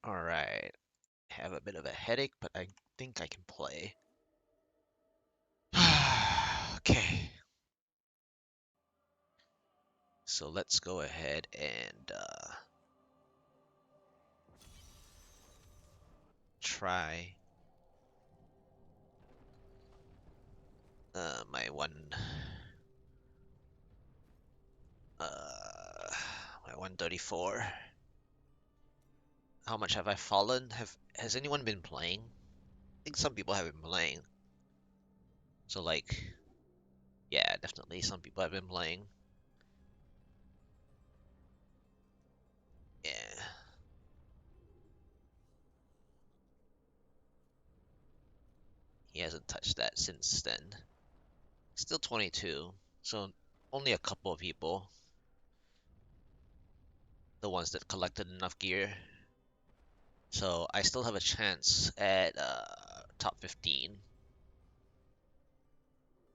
Alright, have a bit of a headache, but I think I can play. Okay, so let's go ahead and try my uh, my 134. How much have I fallen? Has anyone been playing? I think some people have been playing. So like, yeah, definitely some people have been playing. Yeah. He hasn't touched that since then. Still 22, so only a couple of people, the ones that collected enough gear. So I still have a chance at top 15,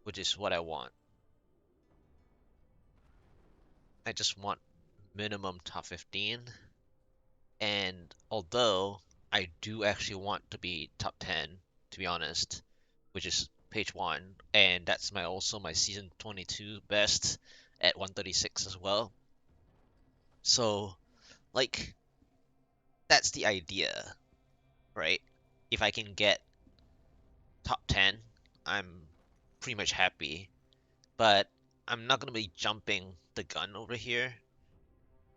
which is what I want. I just want minimum top 15. And although I do actually want to be top 10, to be honest, which is page 1, and that's also my season 22 best at 136 as well. So, like, that's the idea, right? If I can get top 10, I'm pretty much happy. But I'm not going to be jumping the gun over here.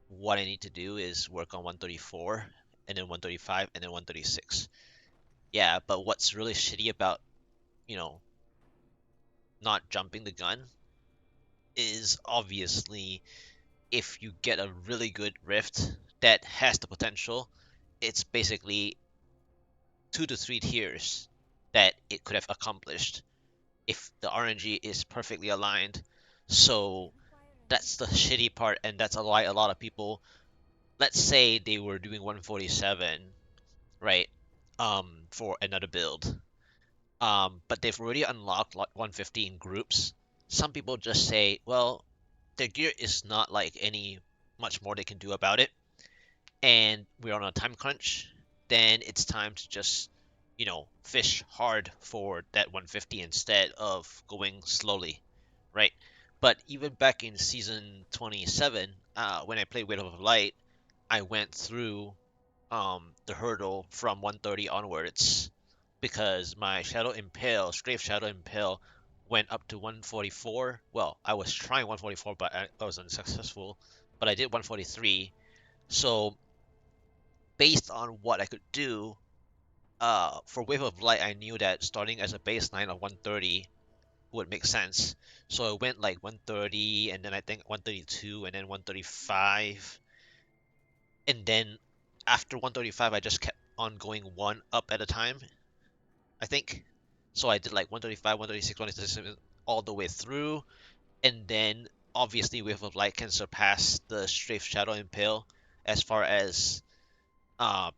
What I need to do is work on 134, and then 135, and then 136. Yeah, but what's really shitty about, you know, not jumping the gun is obviously if you get a really good rift that has the potential, it's basically 2 to 3 tiers that it could have accomplished if the RNG is perfectly aligned. So that's the shitty part, and that's why a lot of people, let's say they were doing 147, right, for another build, but they've already unlocked like 150 in groups. Some people just say, well, their gear is not like any much more they can do about it, and we're on a time crunch. Then it's time to just, fish hard for that 150 instead of going slowly, right? But even back in season 27, when I played Weight of Light, I went through the hurdle from 130 onwards because my Shadow Impale, Strafe Shadow Impale, went up to 144. Well, I was trying 144, but I was unsuccessful. But I did 143. So based on what I could do, for Wave of Light, I knew that starting as a baseline of 130 would make sense. So I went like 130, and then I think 132, and then 135, and then after 135, I just kept on going one up at a time, I think. So I did like 135, 136, 137 all the way through, and then obviously Wave of Light can surpass the Strafe Shadow Impale as far as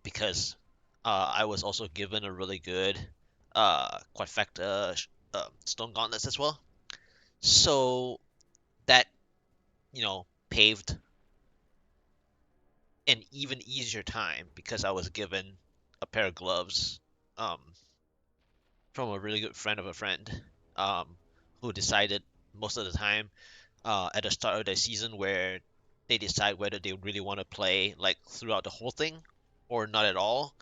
because I was also given a really good quadfecta Stone Gauntlets as well. So that, paved an even easier time because I was given a pair of gloves um, from a really good friend of a friend, who decided most of the time at the start of the season where they decide whether they really want to play like throughout the whole thing or not at all.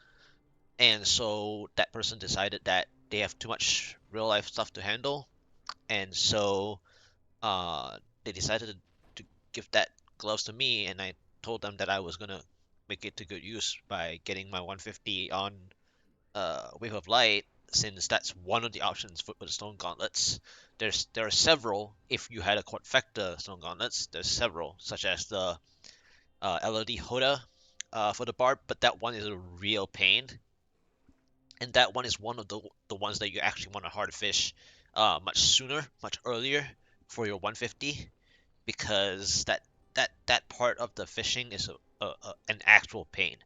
And so that person decided that they have too much real life stuff to handle, and so uh, they decided to give that gloves to me, and I told them that I was gonna make it to good use by getting my 150 on Wave of Light, since that's one of the options for the Stone Gauntlets. There are several. If you had a Quadfecta Stone Gauntlets, there's several, such as the LOD Hoda for the Barb, but that one is a real pain, and that one is one of the ones that you actually want to hard fish much sooner, much earlier for your 150, because that part of the fishing is an actual pain.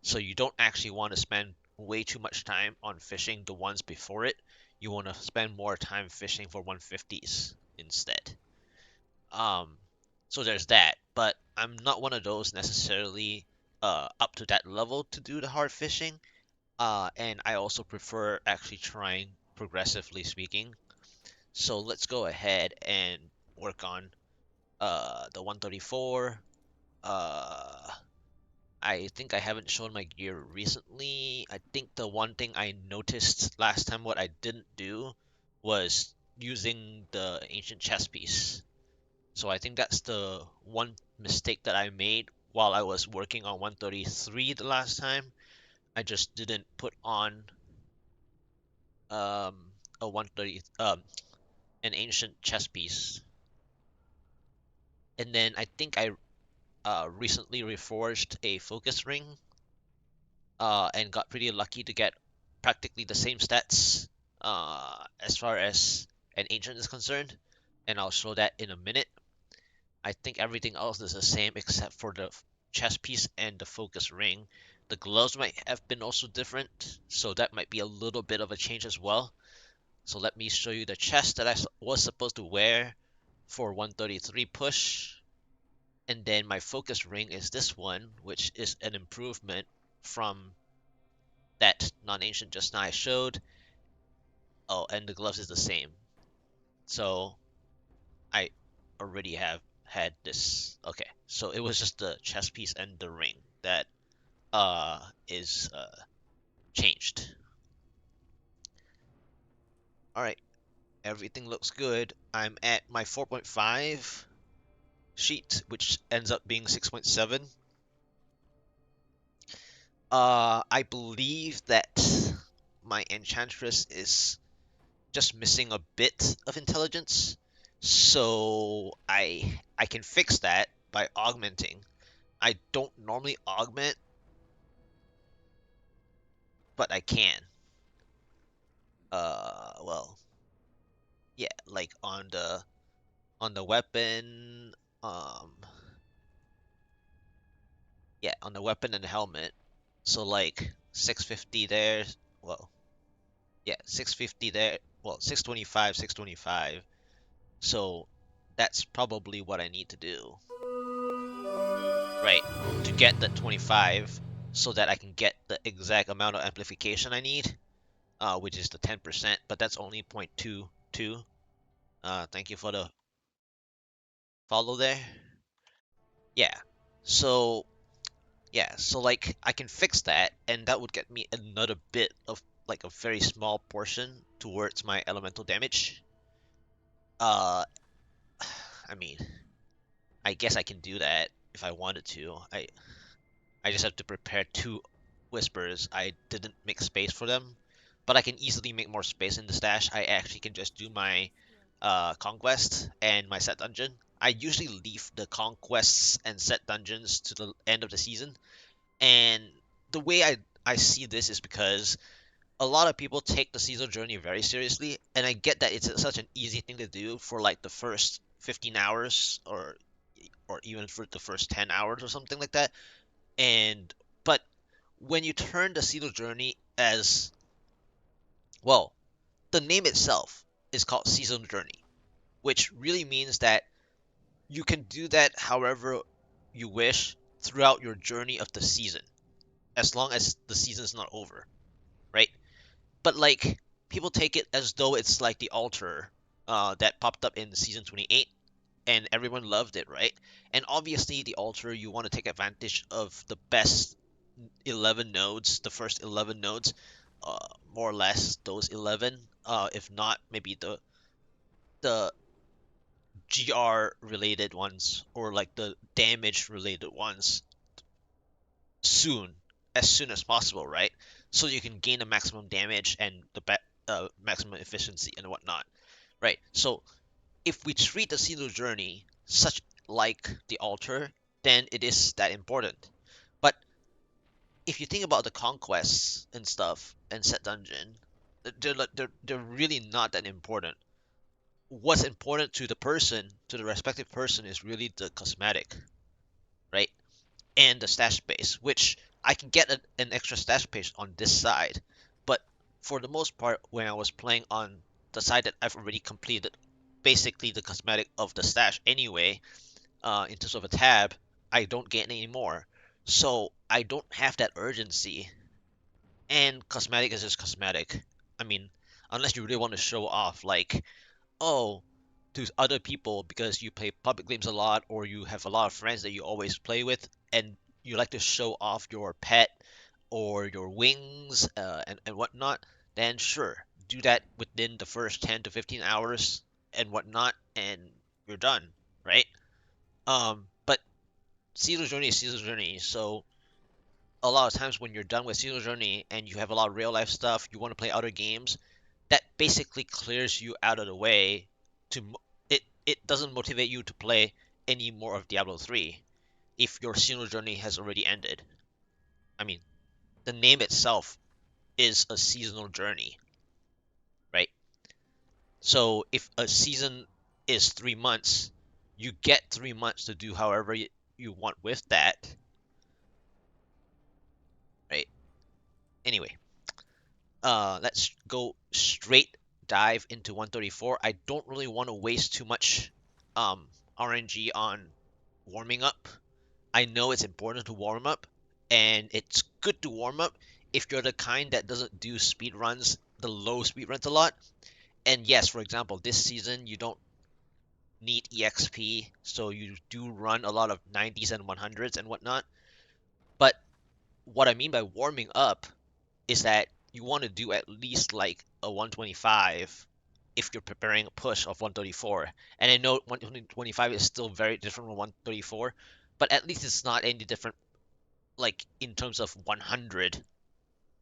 So you don't actually want to spend way too much time on fishing the ones before it. You want to spend more time fishing for 150s instead. Um, so there's that. But I'm not one of those necessarily up to that level to do the hard fishing. And I also prefer actually trying progressively speaking. So let's go ahead and work on the 134. Uh, I think I haven't shown my gear recently. I think the one thing I noticed last time what I didn't do was using the ancient chess piece. So I think that's the one mistake that I made while I was working on 133 the last time. I just didn't put on um, a 130 an ancient chess piece. And then I think I recently reforged a focus ring and got pretty lucky to get practically the same stats as far as an ancient is concerned, and I'll show that in a minute. I think everything else is the same except for the chest piece and the focus ring. The gloves might have been also different, so that might be a little bit of a change as well. So let me show you the chest that I was supposed to wear for 133 push. And then my focus ring is this one, which is an improvement from that non-ancient just now I showed. Oh, and the gloves is the same. So I already have had this. Okay, so it was just the chest piece and the ring that is changed. All right, everything looks good. I'm at my 4.5 sheet, which ends up being 6.7. I believe that my enchantress is just missing a bit of intelligence. So I can fix that by augmenting. I don't normally augment, but I can. Well, yeah, like on the weapon, um, yeah, on the weapon and the helmet. So like 650 there. Well, yeah, 650 there. Well, 625, 625. So that's probably what I need to do. Right, to get that 25 so that I can get the exact amount of amplification I need, which is the 10%, but that's only 0.22. Thank you for the follow there. Yeah, so so like I can fix that, and that would get me another bit of like a very small portion towards my elemental damage. Uh, I mean, I guess I can do that if I wanted to. I just have to prepare two whispers. I didn't make space for them, but I can easily make more space in the stash. I actually can just do my conquest and my set dungeon. I usually leave the conquests and set dungeons to the end of the season, and the way I see this is because a lot of people take the seasonal journey very seriously, and I get that it's such an easy thing to do for like the first 15 hours or even for the first 10 hours or something like that. And but when you turn the seasonal journey as well, the name itself is called seasonal journey, which really means that you can do that however you wish throughout your journey of the season, as long as the season's not over, right? But like people take it as though it's like the altar that popped up in season 28 and everyone loved it, right? And obviously the altar you want to take advantage of the best 11 nodes, the first 11 nodes, more or less those 11. If not, maybe the GR related ones or like the damage related ones soon, as soon as possible, right? So you can gain the maximum damage and the maximum efficiency and whatnot, right? So if we treat the seasonal journey such like the altar, then it is that important. But if you think about the conquests and stuff and set dungeon, they're really not that important. What's important to the person, to the respective person, is really the cosmetic, right? And the stash space, which I can get an extra stash space on this side. But for the most part, when I was playing on the side that I've already completed basically the cosmetic of the stash anyway, in terms of a tab, I don't get any more. So I don't have that urgency. And cosmetic is just cosmetic. I mean, unless you really want to show off, like, oh, to other people because you play public games a lot or you have a lot of friends that you always play with and you like to show off your pet or your wings and whatnot, then sure, do that within the first 10 to 15 hours and whatnot, and you're done, right? But Seasonal Journey is Seasonal Journey, so a lot of times when you're done with Seasonal Journey and you have a lot of real life stuff, you want to play other games, that basically clears you out of the way to it doesn't motivate you to play any more of Diablo 3 if your seasonal journey has already ended. I mean, the name itself is a seasonal journey, right? So if a season is 3 months, you get 3 months to do however you want with that, right? Anyway, let's go straight dive into 134. I don't really want to waste too much um RNG on warming up. I know it's important to warm up, and it's good to warm up if you're the kind that doesn't do speed runs, the low speed runs a lot. And yes, for example, this season you don't need EXP, so you do run a lot of 90s and 100s and whatnot. But what I mean by warming up is that you want to do at least like a 125 if you're preparing a push of 134. And I know 125 is still very different from 134, but at least it's not any different like in terms of 100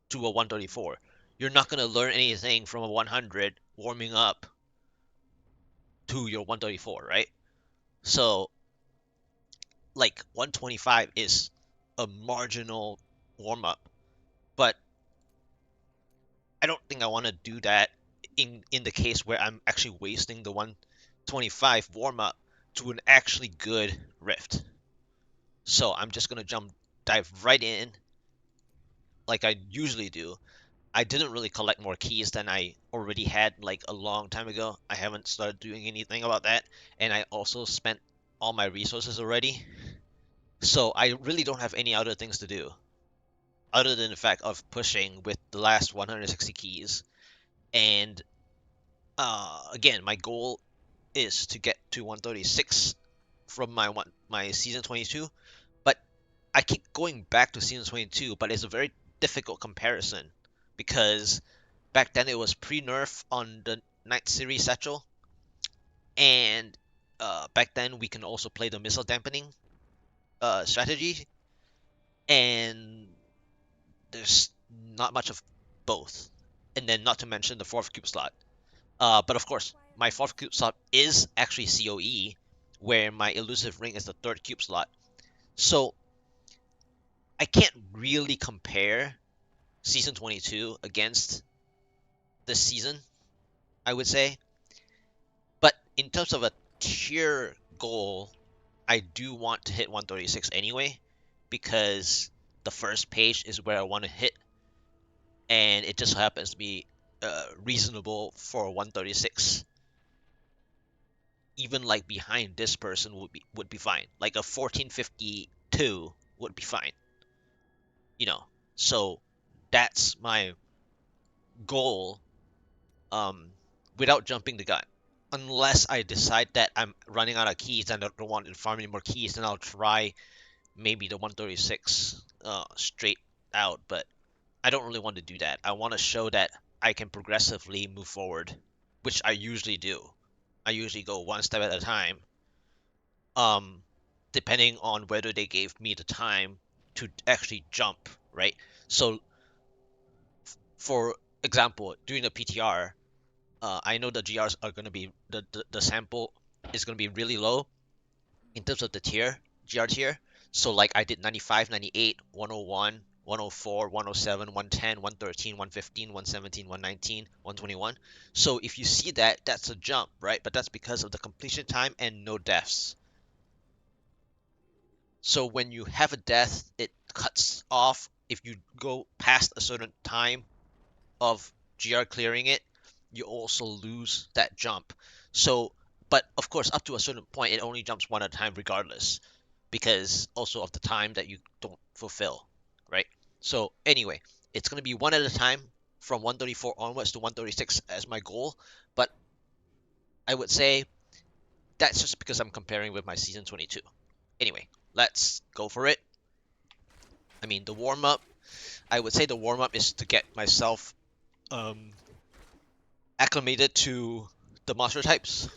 to a 134. You're not going to learn anything from a 100 warming up to your 134, right? So, like 125 is a marginal warm up, but I don't think I want to do that in the case where I'm actually wasting the 125 warm up to an actually good rift. So, I'm just going to dive right in like I usually do. I didn't really collect more keys than I already had like a long time ago. I haven't started doing anything about that, and I also spent all my resources already. So I really don't have any other things to do other than the fact of pushing with the last 160 keys. And again, my goal is to get to 136 from my season 22. But I keep going back to season 22, but it's a very difficult comparison because back then it was pre-nerf on the Night Series Satchel, and back then we can also play the missile dampening strategy, and there's not much of both. And then not to mention the fourth cube slot. But of course, my fourth cube slot is actually COE, where my elusive ring is the third cube slot. So I can't really compare season 22 against this season, I would say. But in terms of a tier goal, I do want to hit 136 anyway, because the first page is where I want to hit, and it just happens to be reasonable for 136. Even like behind this person would be fine. Like a 1452 would be fine, you know. So that's my goal, um, without jumping the gun. Unless I decide that I'm running out of keys and I don't want to farm any more keys, then I'll try maybe the 136 straight out, but I don't really want to do that. I want to show that I can progressively move forward, which I usually do. I usually go one step at a time, um, depending on whether they gave me the time to actually jump, right? So, for example, during the PTR, I know the GRs are going to be, the sample is going to be really low in terms of the GR tier. So like I did 95, 98, 101, 104, 107, 110, 113, 115, 117, 119, 121. So if you see that, that's a jump, right? But that's because of the completion time and no deaths. So when you have a death, it cuts off. If you go past a certain time of GR clearing it, you also lose that jump. So, but of course, up to a certain point, it only jumps one at a time regardless. because also of the time that you don't fulfill, right? So anyway, it's going to be one at a time from 134 onwards to 136 as my goal, but I would say that's just because I'm comparing with my season 22. Anyway, let's go for it. I mean, the warm up, I would say the warm up is to get myself um, acclimated to the monster types.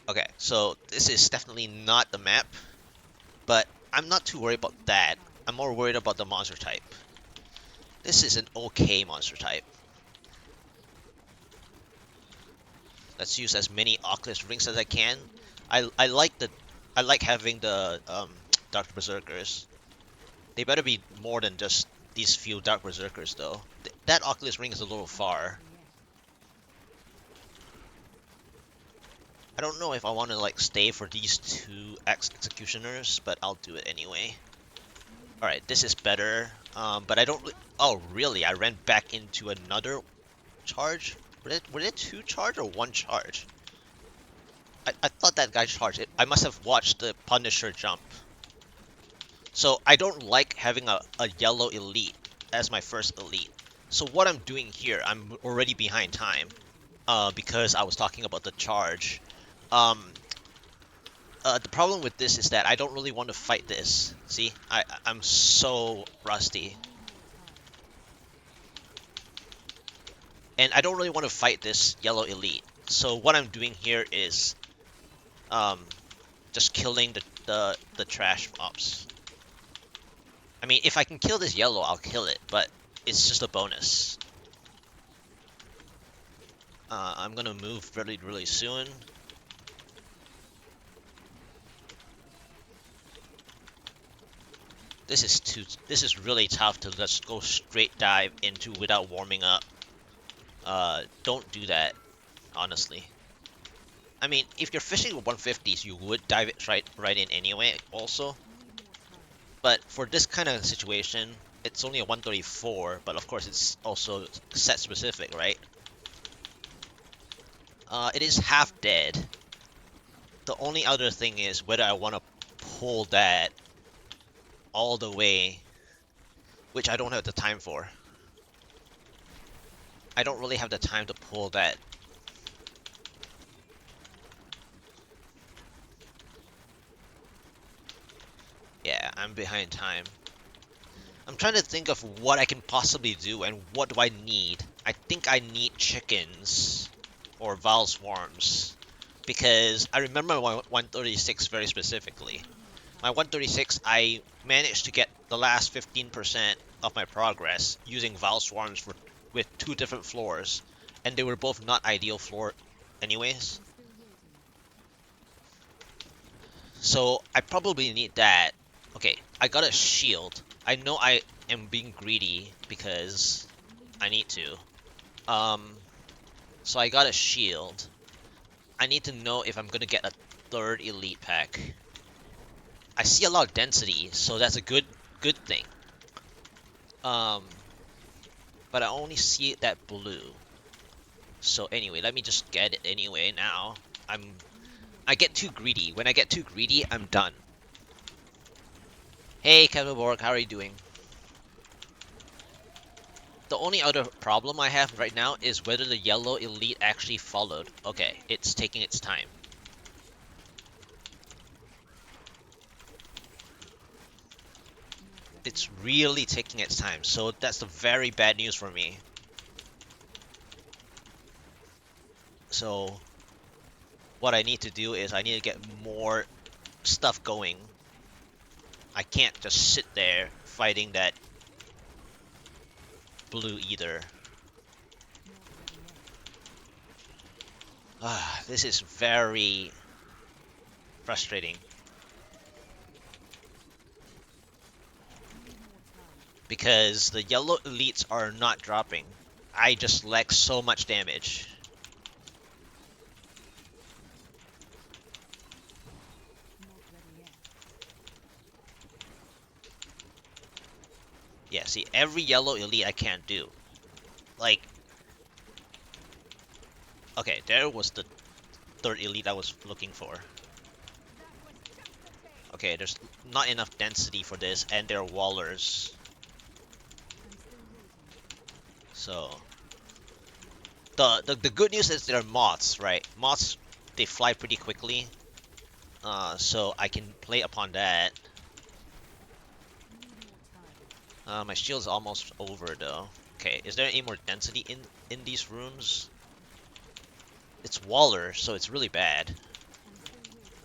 Okay, so this is definitely not the map, but I'm not too worried about that. I'm more worried about the monster type. This is an okay monster type. Let's use as many Oculus rings as I can. I like having the Dark Berserkers. They better be more than just these few Dark Berserkers though. That Oculus ring is a little far. I don't know if I want to like stay for these two executioners, but I'll do it anyway. All right, this is better. But I don't. Oh, really? I ran back into another charge. Were it two charge or one charge? I thought that guy charged it. I must have watched the Punisher jump. So I don't like having a yellow elite as my first elite. So what I'm doing here, I'm already behind time. Because I was talking about the charge. Um, the problem with this is that I don't really want to fight this. See, I'm so rusty. And I don't really want to fight this yellow elite. So what I'm doing here is um, just killing the trash mobs. I mean, if I can kill this yellow, I'll kill it, but it's just a bonus. I'm gonna move really, really soon. This is really tough to just go straight dive into without warming up. Don't do that, honestly. I mean, if you're fishing with 150s, you would dive it right in anyway, also. But for this kind of situation, it's only a 134, but of course it's also set specific, right? It is half dead. The only other thing is whether I want to pull that all the way, which I don't have the time for. I don't really have the time to pull that. Yeah, I'm behind time. I'm trying to think of what I can possibly do and what do I need. I think I need chickens or Val Swarms because I remember my 136 very specifically. My 136, I managed to get the last 15% of my progress using Val Swarms with two different floors, and they were both not ideal floor anyways. So I probably need that. Okay, I got a shield. I know I am being greedy because I need to. Um, so I got a shield. I need to know if I'm gonna get a third elite pack. I see a lot of density, so that's a good thing. Um, but I only see that blue. So anyway, let me just get it anyway now. I get too greedy. When I get too greedy, I'm done. Hey, Kevin Borg, how are you doing? The only other problem I have right now is whether the yellow elite actually followed. Okay, it's taking its time. It's really taking its time, so that's the very bad news for me. So what I need to do is I need to get more stuff going. I can't just sit there fighting that blue either. This is very frustrating. Because the yellow elites are not dropping. I just lack so much damage. Yeah, see, every yellow elite I can't do. Like, Okay, there was the third elite I was looking for. Okay, there's not enough density for this, and they're wallers. So the good news is they're moths, right? Moths, they fly pretty quickly. So I can play upon that. My shield's almost over though. Okay, is there any more density in these rooms? It's waller, so it's really bad.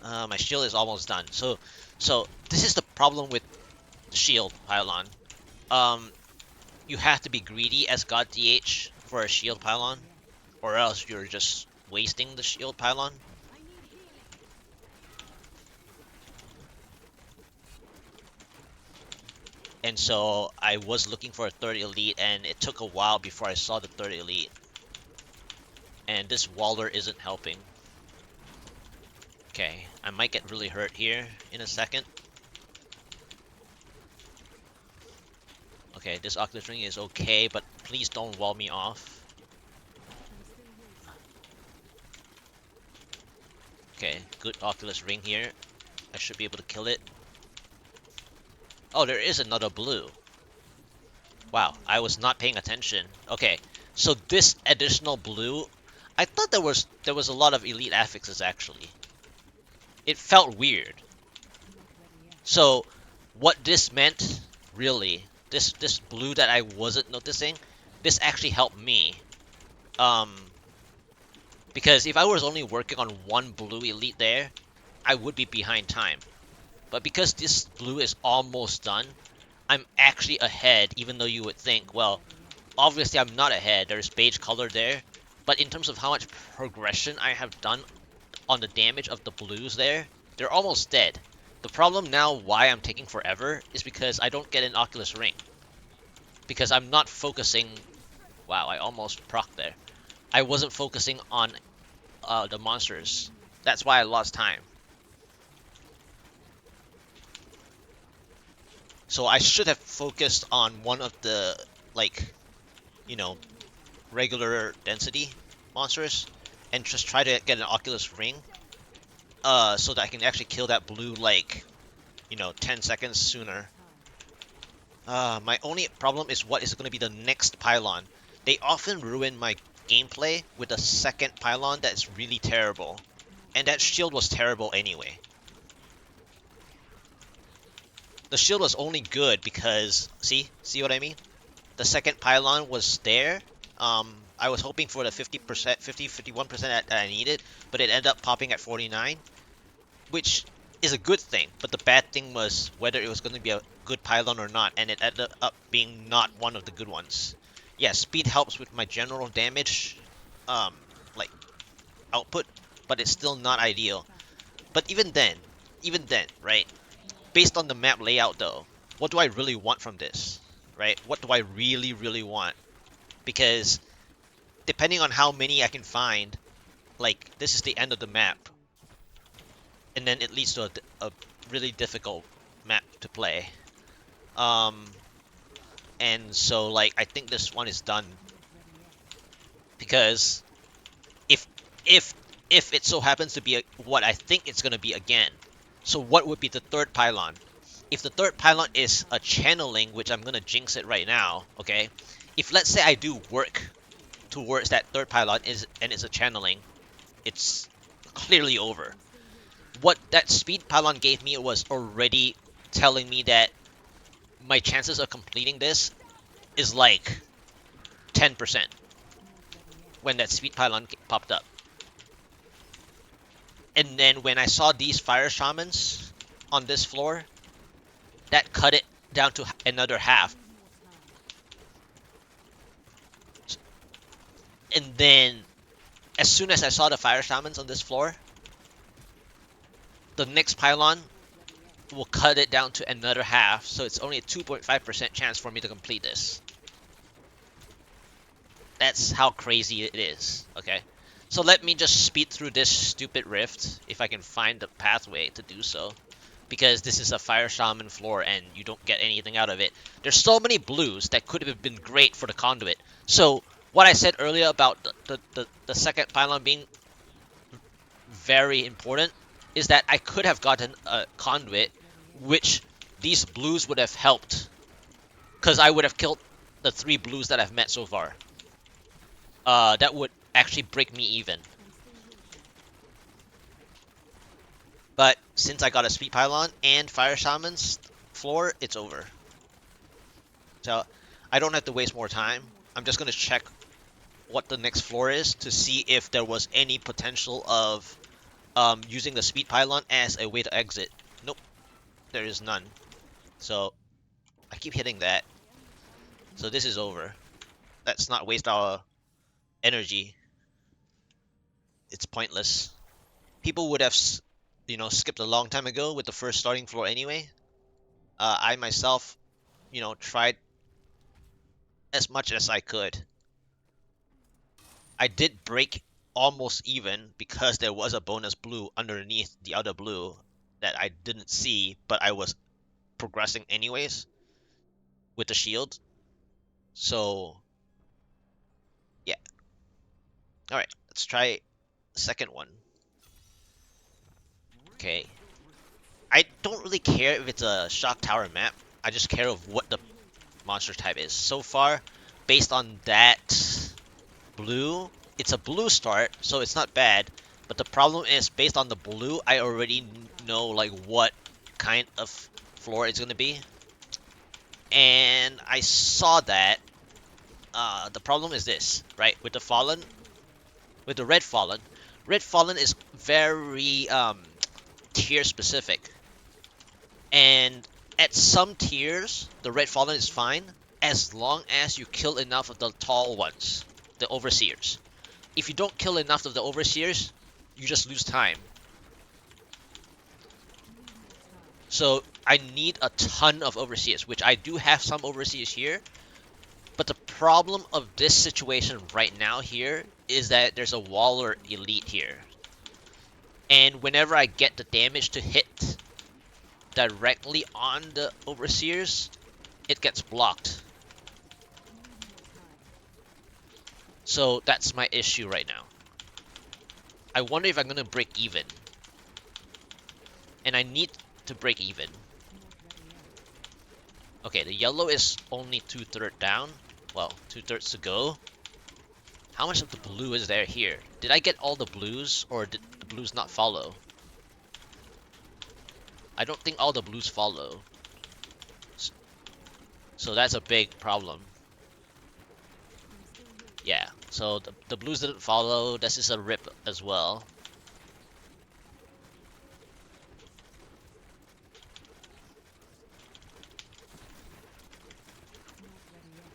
My shield is almost done. So this is the problem with the shield pylon. Um, you have to be greedy as God DH for a shield pylon, or else you're just wasting the shield pylon. And so I was looking for a third elite, and it took a while before I saw the third elite. And this Waller isn't helping. Okay, I might get really hurt here in a second. Okay, this Oculus Ring is okay, but please don't wall me off. Okay, good Oculus Ring here. I should be able to kill it. Oh, there is another blue. Wow, I was not paying attention. Okay, so this additional blue, I thought there was a lot of elite affixes actually. It felt weird. So what this meant, really, this blue that I wasn't noticing, this actually helped me. Um, because if I was only working on one blue elite there, I would be behind time. But because this blue is almost done, I'm actually ahead, even though you would think, well, obviously I'm not ahead, there's beige color there. But in terms of how much progression I have done on the damage of the blues there, they're almost dead. The problem now why I'm taking forever is because I don't get an Oculus Ring. Because I'm not focusing... Wow, I almost proc there. I wasn't focusing on the monsters. That's why I lost time. So I should have focused on one of the, like, you know, regular density monsters and just try to get an Oculus Ring so that I can actually kill that blue, like, 10 seconds sooner. My only problem is what is going to be the next pylon. They often ruin my gameplay with a second pylon that's really terrible. And that shield was terrible anyway. The shield was only good because, see what I mean? The second pylon was there. I was hoping for the 50%, 51% that I needed, but it ended up popping at 49, which is a good thing. But the bad thing was whether it was going to be a good pylon or not, and it ended up being not one of the good ones. Yeah, speed helps with my general damage, like, output, but it's still not ideal. But even then, right? Based on the map layout, though, what do I really want from this, right? What do I really, really want? Because depending on how many I can find, like, this is the end of the map. And then it leads to a really difficult map to play. And so, like, I think this one is done. Because if if if it so happens to be what I think it's going to be again, so what would be the third pylon? If the third pylon is a channeling, which I'm going to jinx it right now, okay? If, let's say, I do work towards that third pylon and it's a channeling, it's clearly over. What that speed pylon gave me was already telling me that my chances of completing this is like 10% when that speed pylon popped up. And then when I saw these fire shamans on this floor, that cut it down to another half. And then as soon as I saw the fire shamans on this floor, the next pylon will cut it down to another half, so it's only a 2.5% chance for me to complete this. That's how crazy it is, okay? So let me just speed through this stupid rift, if I can find the pathway to do so. Because this is a Fire Shaman floor and you don't get anything out of it. There's so many blues that could have been great for the conduit. So what I said earlier about the second pylon being very important is that I could have gotten a conduit, which these blues would have helped, because I would have killed the 3 blues that I've met so far. That would actually break me even. But since I got a speed pylon and fire shaman's floor, it's over. So I don't have to waste more time. I'm just gonna check what the next floor is to see if there was any potential of using the speed pylon as a way to exit. Nope, there is none. So I keep hitting that. So this is over. Let's not waste our energy. It's pointless. People would have, skipped a long time ago with the first starting floor anyway. I myself, tried as much as I could. I did break almost even because there was a bonus blue underneath the other blue that I didn't see, but I was progressing anyways with the shield. So, yeah. Alright, let's try second one. Okay. I don't really care if it's a shock tower map. I just care of what the monster type is. So far, based on that blue, it's a blue start, so it's not bad. But the problem is, based on the blue, I already know like what kind of floor it's gonna be. And I saw that. The problem is this, right? With the Fallen, with the Red Fallen is very tier specific. And at some tiers, the Red Fallen is fine as long as you kill enough of the tall ones, the Overseers. If you don't kill enough of the Overseers, you just lose time. So I need a ton of Overseers, which I do have some Overseers here. But the problem of this situation right now here is that there's a Waller Elite here. And whenever I get the damage to hit directly on the Overseers, it gets blocked. So that's my issue right now. I wonder if I'm gonna break even. And I need to break even. Okay, the yellow is only 2/3 down. Well, 2/3 to go. How much of the blue is there here? Did I get all the blues, or did the blues not follow? I don't think all the blues follow. So that's a big problem. Yeah, so the blues didn't follow. This is a rip as well.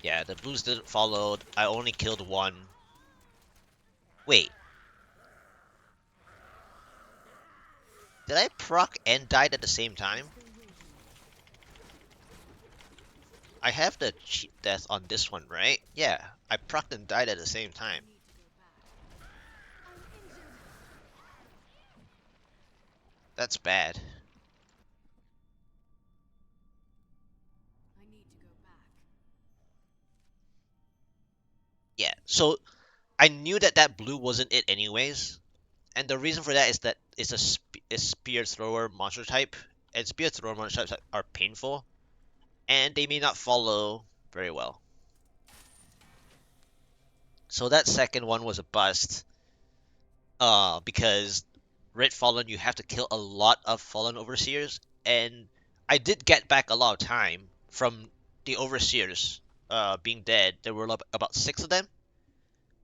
Yeah, the blues didn't follow. I only killed one. Wait. Did I proc and died at the same time? I have the cheat death on this one, right? Yeah, I procced and died at the same time. That's bad. Yeah, so I knew that that blue wasn't it anyways. And the reason for that is that it's a spear thrower monster type. And spear thrower monster types are painful. And they may not follow very well. So that second one was a bust. Because Red Fallen, you have to kill a lot of Fallen Overseers. And I did get back a lot of time from the Overseers being dead. There were about 6 of them.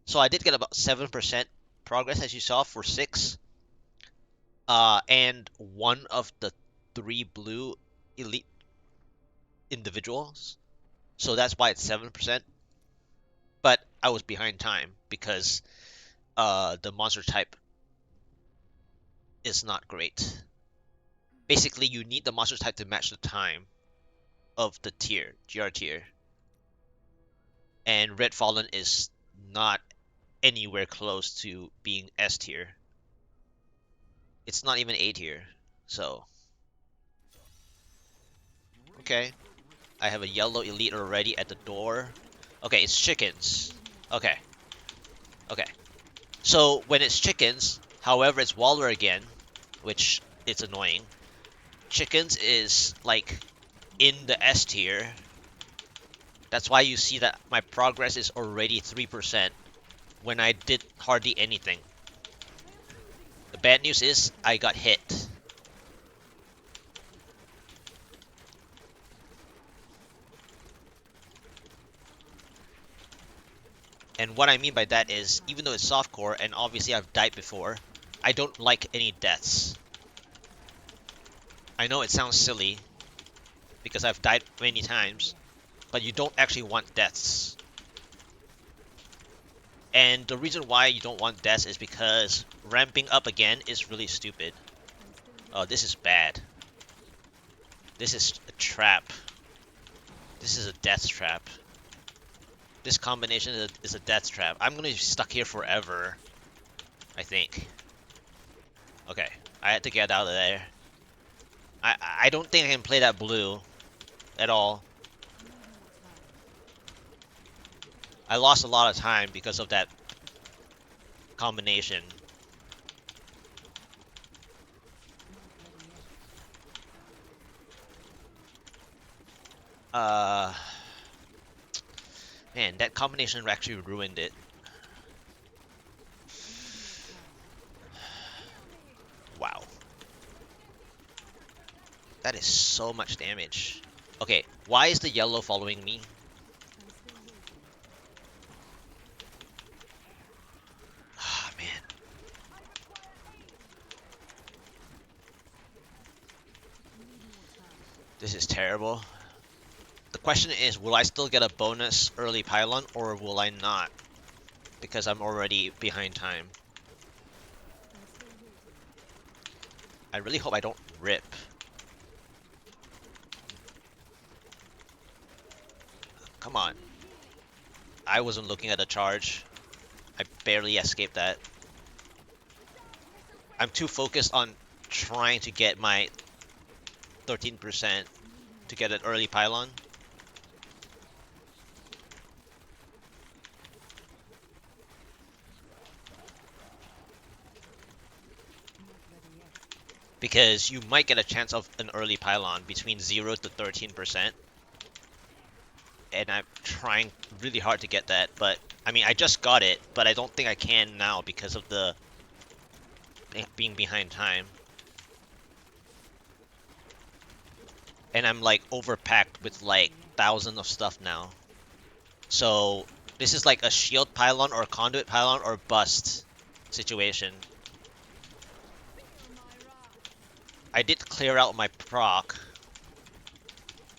So I did get about 7% progress, as you saw, for 6. And one of the 3 blue elite individuals. So that's why it's 7%. But I was behind time because the monster type is not great. Basically, you need the monster type to match the time of the tier, GR tier. And Red Fallen is not anywhere close to being S tier. It's not even A tier. So, okay. I have a yellow elite already at the door. Okay, it's chickens. Okay. Okay. So when it's chickens, however, it's Waller again, which it's annoying. Chickens is like in the S tier. That's why you see that my progress is already 3% when I did hardly anything. The bad news is I got hit. And what I mean by that is, even though it's softcore, and obviously I've died before, I don't like any deaths. I know it sounds silly, because I've died many times, but you don't actually want deaths. And the reason why you don't want deaths is because ramping up again is really stupid. Oh, this is bad. This is a trap. This is a death trap. This combination is a death trap. I'm gonna be stuck here forever, I think. Okay, I had to get out of there. I don't think I can play that blue at all. I lost a lot of time because of that combination. Uh, Man, that combination actually ruined it. Wow. That is so much damage. Okay, why is the yellow following me? Ah, man. This is terrible. The question is, will I still get a bonus early pylon or will I not? Because I'm already behind time. I really hope I don't rip. Come on. I wasn't looking at the charge. I barely escaped that. I'm too focused on trying to get my 13% to get an early pylon. Because you might get a chance of an early pylon between 0 to 13%. And I'm trying really hard to get that, but I mean, I just got it, but I don't think I can now because of the being behind time. And I'm like overpacked with like thousands of stuff now. So this is like a shield pylon or conduit pylon or bust situation. I did clear out my proc,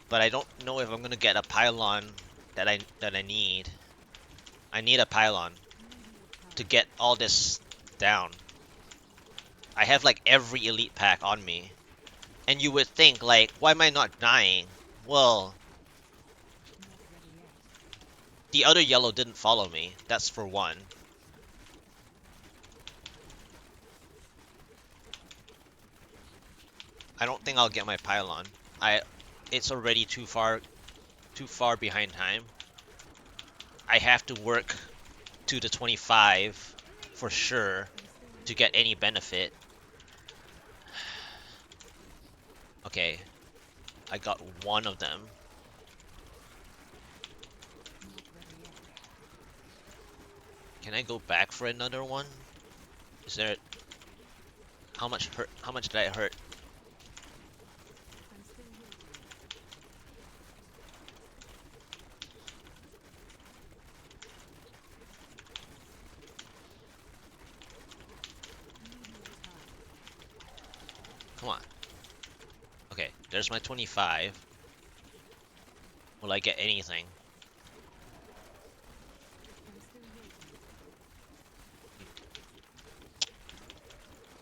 but I don't know if I'm gonna get a pylon that I need. I need a pylon to get all this down. I have like every elite pack on me. And you would think like, why am I not dying? Well, the other yellow didn't follow me. That's for one. I don't think I'll get my pylon. It's already too far behind time. I have to work to the 25 for sure to get any benefit. Okay, I got one of them. Can I go back for another one? Is there... How much hurt? How much did I hurt? Come on. Okay, there's my 25. Will I get anything?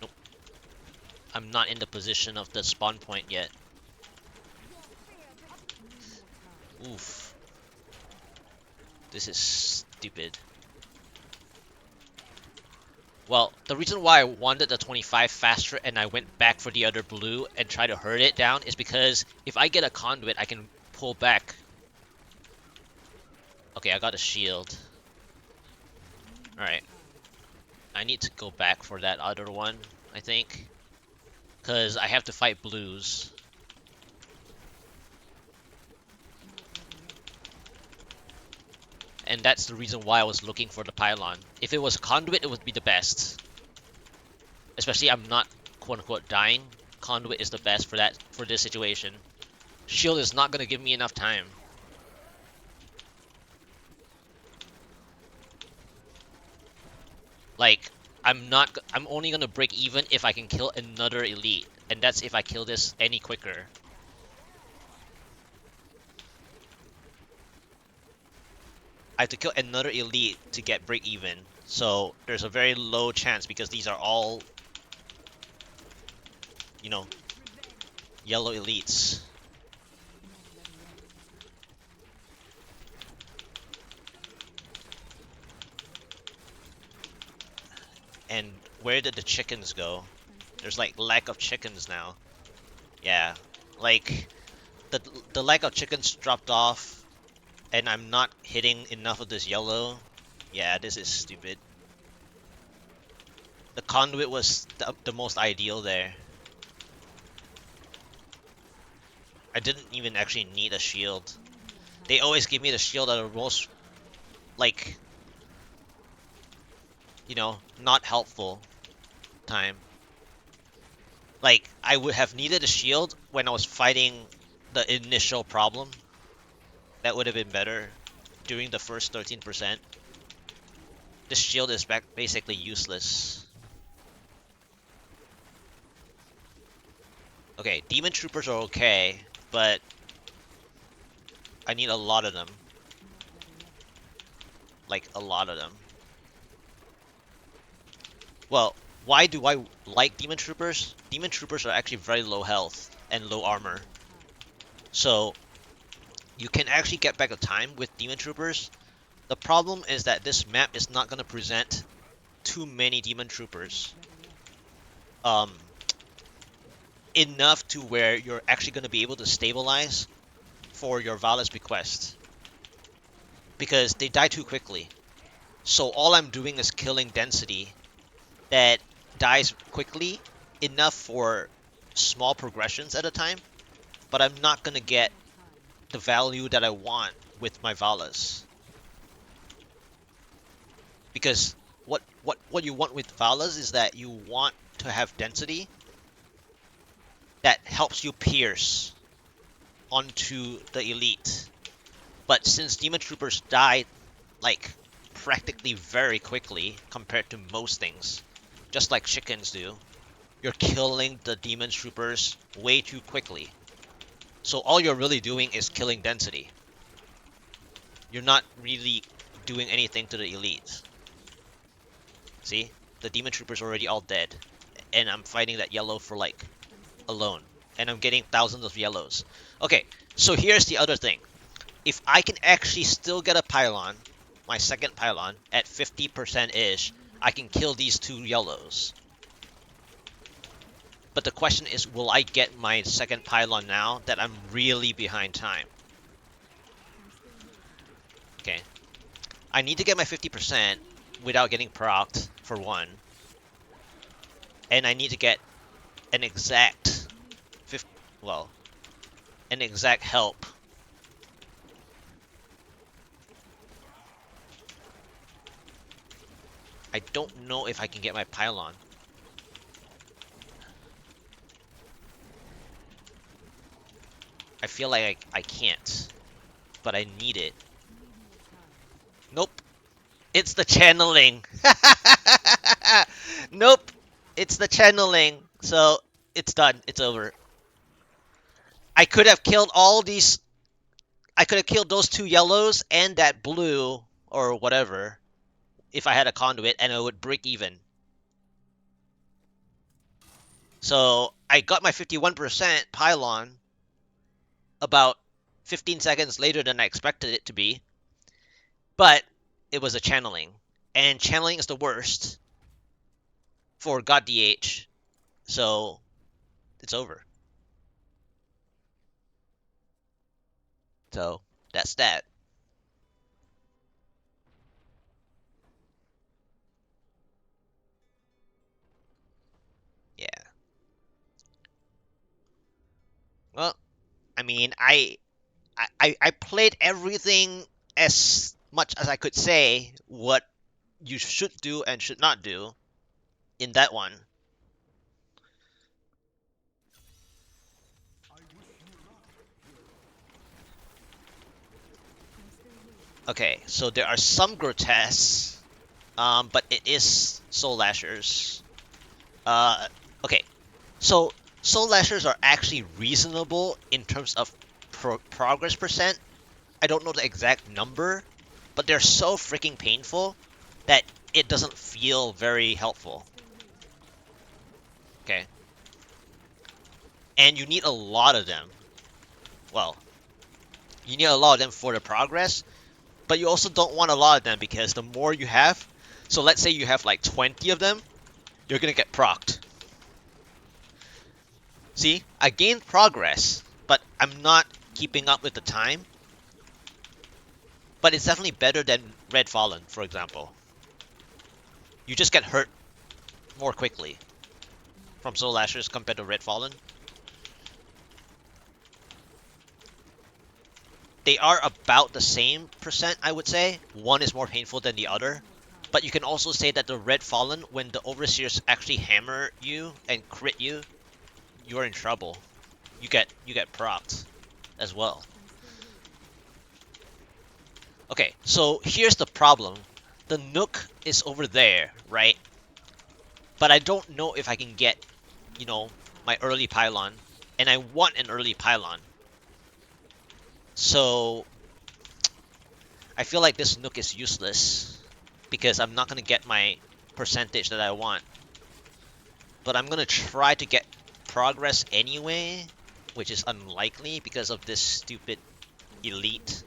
Nope. I'm not in the position of the spawn point yet. Oof. This is stupid. Well, the reason why I wanted the 25 faster and I went back for the other blue and try to hurt it down is because if I get a conduit, I can pull back. Okay, I got a shield. Alright. I need to go back for that other one, I think. Because I have to fight blues. And that's the reason why I was looking for the pylon. If it was conduit, it would be the best. Especially I'm not quote-unquote dying. Conduit is the best for this situation. Shield is not gonna give me enough time. Like, I'm only gonna break even if I can kill another elite. And that's if I kill this any quicker. I have to kill another elite to get break even. So there's a very low chance because these are all, you know, yellow elites. And where did the chickens go? There's like lack of chickens now. Yeah, like the lack of chickens dropped off, and I'm not hitting enough of this yellow. Yeah, this is stupid. The conduit was the most ideal there. I didn't even actually need a shield. They always give me the shield at the most, like, not helpful time. Like, I would have needed a shield when I was fighting the initial problem. That would have been better during the first 13%. This shield is basically useless. Okay, demon troopers are okay, but I need a lot of them. Like, a lot of them. Well, why do I like demon troopers? Demon troopers are actually very low health and low armor. So, you can actually get back the time with demon troopers. The problem is that this map is not going to present too many demon troopers. Um, enough to where you're actually going to be able to stabilize for your Valis bequest. Because they die too quickly. So all I'm doing is killing density that dies quickly enough for small progressions at a time, but I'm not going to get the value that I want with my Valas. Because what you want with Valas is that you want to have density that helps you pierce onto the elite. But since Demon Troopers die, like, practically very quickly compared to most things, just like chickens do, you're killing the Demon Troopers way too quickly. So all you're really doing is killing density. You're not really doing anything to the elites. See? The Demon Troopers are already all dead. And I'm fighting that yellow for, like, alone. And I'm getting thousands of yellows. Okay, so here's the other thing. If I can actually still get a pylon, my second pylon, at 50%-ish, I can kill these two yellows. But the question is, will I get my second pylon now that I'm really behind time? Okay. I need to get my 50% without getting procced, for one. And I need to get an exact... an exact help. I don't know if I can get my pylon. I feel like I can't. But I need it. Nope. It's the channeling. Nope. It's the channeling. So, it's done. It's over. I could have killed all these... I could have killed those two yellows and that blue, or whatever, if I had a conduit, and I would break even. So, I got my 51% pylon about 15 seconds later than I expected it to be. But, it was a channeling. And channeling is the worst for GoD. So, it's over. So, that's that. I mean, I played everything as much as I could say what you should do and should not do in that one. Okay, so there are some grotesques, but it is Soul Lashers. Uh, okay, so Soul Lashers are actually reasonable in terms of progress percent. I don't know the exact number, but they're so freaking painful that it doesn't feel very helpful. Okay, and you need a lot of them. Well, you need a lot of them for the progress, but you also don't want a lot of them because the more you have, so let's say you have like 20 of them, you're gonna get procced. See, I gained progress, but I'm not keeping up with the time. But it's definitely better than Red Fallen, for example. You just get hurt more quickly from Soul Lashers compared to Red Fallen. They are about the same percent, I would say. One is more painful than the other. But you can also say that the Red Fallen, when the Overseers actually hammer you and crit you, you're in trouble. You get procced as well. Okay, so here's the problem. The Nook is over there, right? But I don't know if I can get, you know, my early pylon, and I want an early pylon. So I feel like this Nook is useless because I'm not gonna get my percentage that I want. But I'm gonna try to get progress anyway, which is unlikely because of this stupid elite,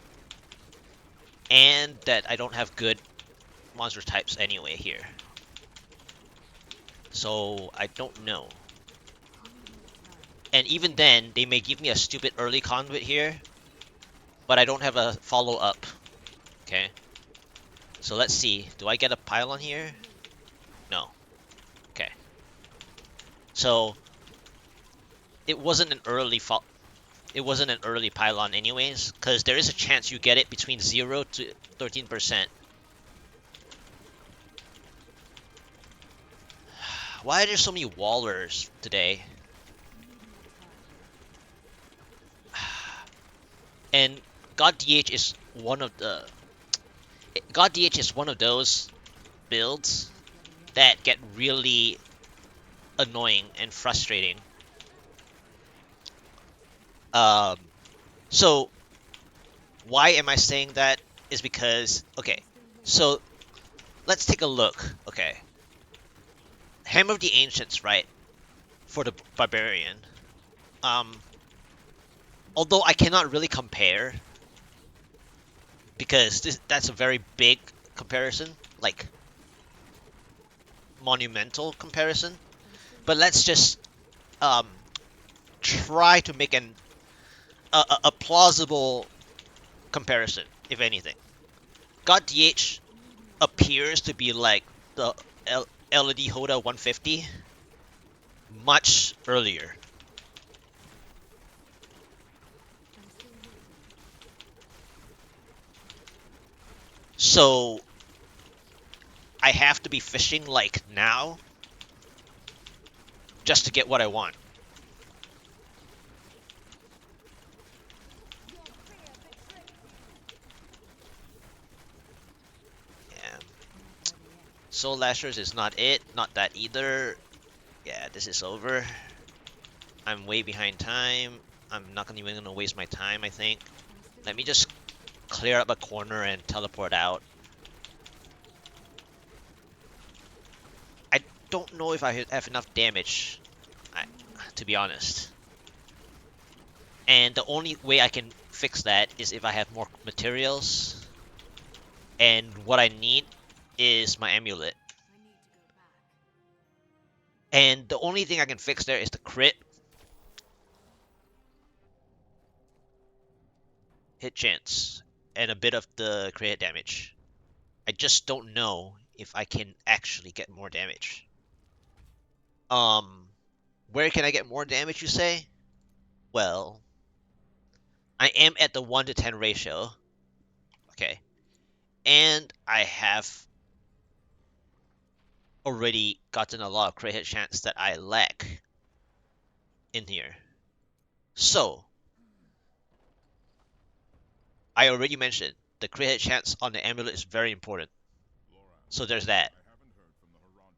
and that I don't have good monster types anyway here. So I don't know. And even then, they may give me a stupid early conduit here, but I don't have a follow-up. Okay. So let's see. Do I get a pylon here? No. Okay. So it wasn't an early it wasn't an early pylon anyways, because there is a chance you get it between 0 to 13%. Why are there so many wallers today? And God DH is one of the God DH is one of those builds that get really annoying and frustrating. Um, so why am I saying that? Is because okay, so let's take a look. Okay, Hammer of the Ancients, right? For the barbarian. Um, although I cannot really compare because that's a very big comparison, like monumental comparison. But let's just um try to make a plausible comparison, if anything. God DH appears to be like the LED Hoda 150 much earlier. So I have to be fishing like now just to get what I want. Yeah. Soul Lashers is not it, not that either. Yeah, this is over. I'm way behind time. I'm not even gonna waste my time, I think. Let me just clear up a corner and teleport out. I don't know if I have enough damage, I, to be honest. And the only way I can fix that is if I have more materials. And what I need is my amulet. And the only thing I can fix there is the crit, hit chance, and a bit of the crit damage. I just don't know if I can actually get more damage. Um, where can I get more damage, you say? Well, I am at the 1 to 10 ratio. Okay. And I have already gotten a lot of crit hit chance that I lack in here. So, I already mentioned the crit hit chance on the amulet is very important. So there's that.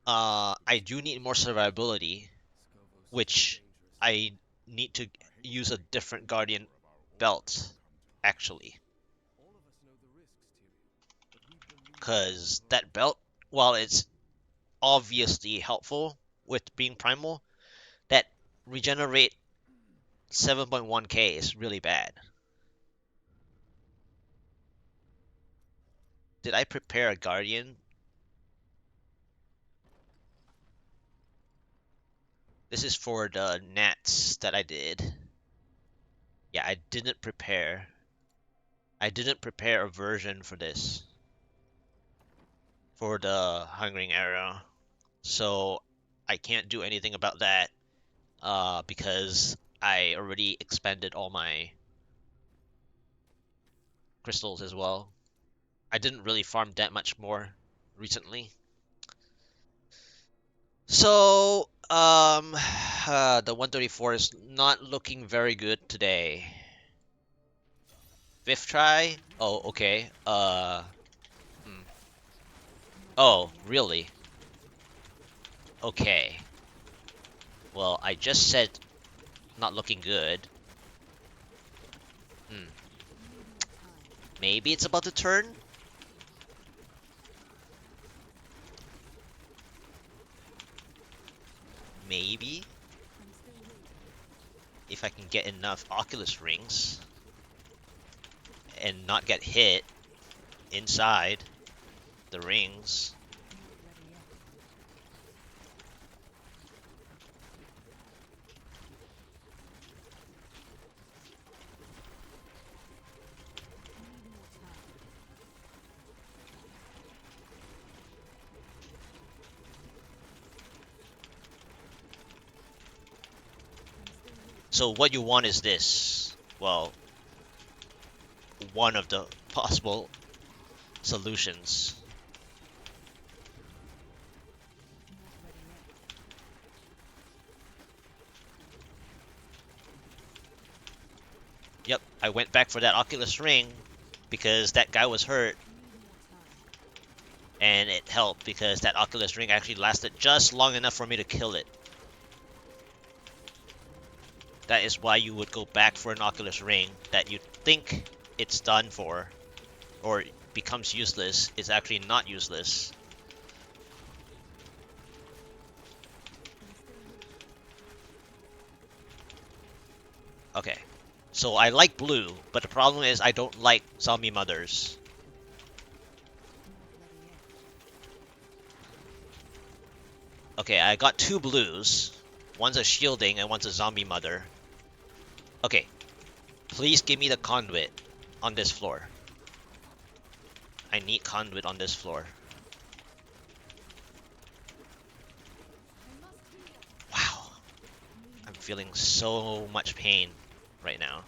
I do need more survivability, which I need to use a different guardian belt, actually. Because that belt, while it's obviously helpful with being primal, that regenerate 7.1k is really bad. Did I prepare a guardian? This is for the gnats that I did. Yeah, I didn't prepare. I didn't prepare a version for this. For the Hungering Arrow. So I can't do anything about that. Because I already expended all my crystals as well. I didn't really farm that much more recently. So, the 134 is not looking very good today. Fifth try? Oh, okay. Oh, really? Okay. Well, I just said not looking good. Hmm. Maybe it's about to turn? Maybe? If I can get enough Oculus rings and not get hit inside the rings. So what you want is this. Well, one of the possible solutions. Yep, I went back for that Oculus ring because that guy was hurt. And it helped because that Oculus ring actually lasted just long enough for me to kill it. That is why you would go back for an Oculus ring that you think it's done for, or becomes useless, is actually not useless. Okay, so I like blue, but the problem is I don't like zombie mothers. Okay, I got two blues. One's a shielding and one's a zombie mother. Okay, please give me the conduit on this floor. I need conduit on this floor. Wow. I'm feeling so much pain right now.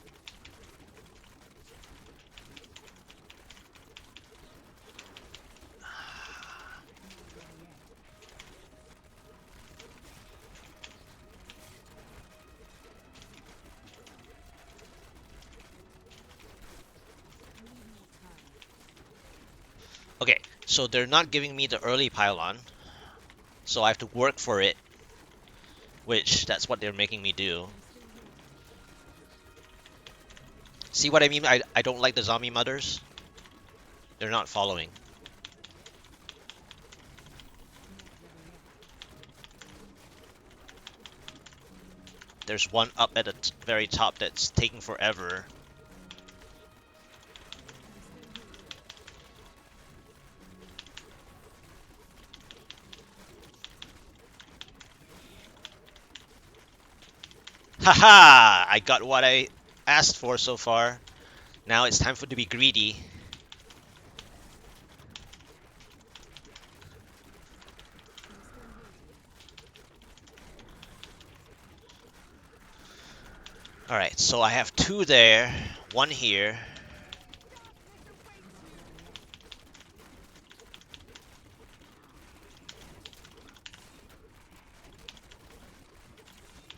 Okay, so they're not giving me the early pylon, so I have to work for it, which that's what they're making me do. See what I mean? I don't like the zombie mothers. They're not following. There's one up at the very top that's taking forever. Haha! I got what I asked for so far. Now it's time for to be greedy. Alright, so I have two there. One here.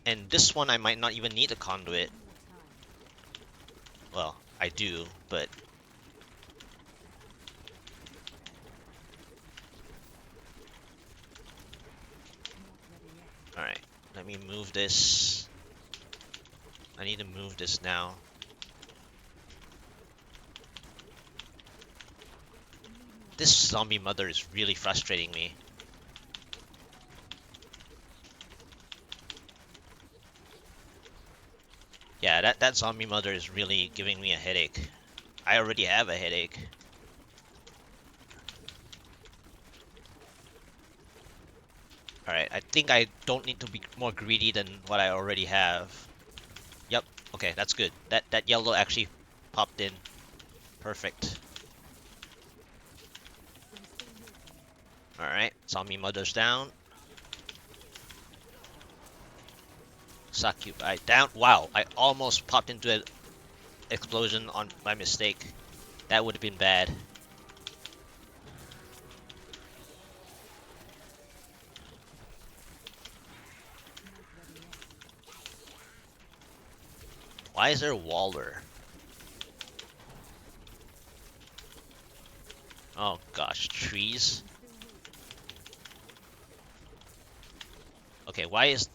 And this one I might not even need a conduit. Well, I do, but... Alright, let me move this. I need to move this now. This zombie mother is really frustrating me. Yeah, that zombie mother is really giving me a headache. I already have a headache. Alright, I think I don't need to be more greedy than what I already have. Yep, okay, that's good. That yellow actually popped in. Perfect. Alright, zombie mother's down. Succubus down. Wow, I almost popped into an explosion on my mistake. That would have been bad. Why is there a Waller? Oh gosh, trees. Okay, why is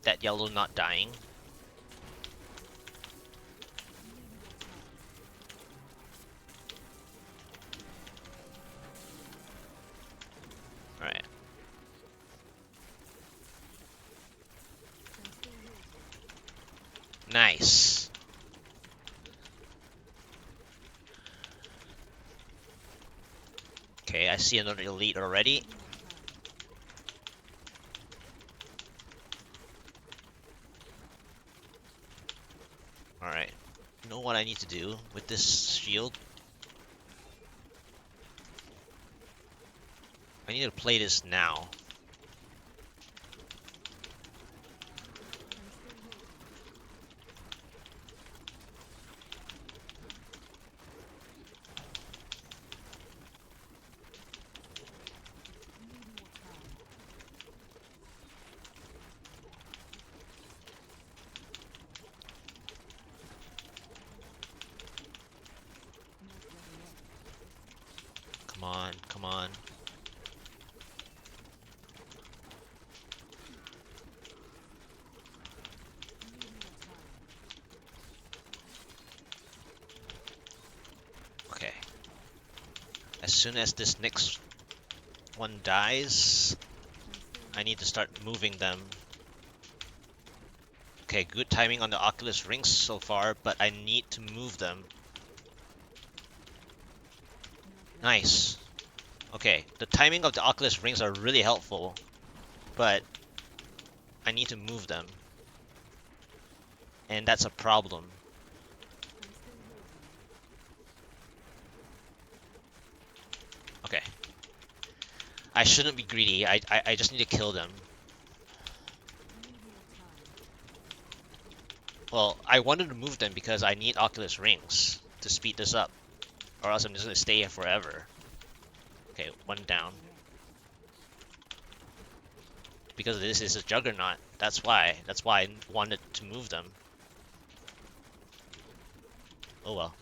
that yellow not dying? Alright. Nice. Okay, I see another elite already. Alright. You know what I need to do with this shield? I need to play this now. Come on, come on. Okay. As soon as this next one dies, I need to start moving them. Okay, good timing on the Oculus rings so far, but I need to move them. Nice. Okay, the timing of the Oculus rings are really helpful, but I need to move them. And that's a problem. Okay. I shouldn't be greedy, I just need to kill them. Well, I wanted to move them because I need Oculus rings to speed this up, or else I'm just gonna stay here forever. Okay, one down. Because this is a juggernaut. That's why. That's why I wanted to move them. Oh well.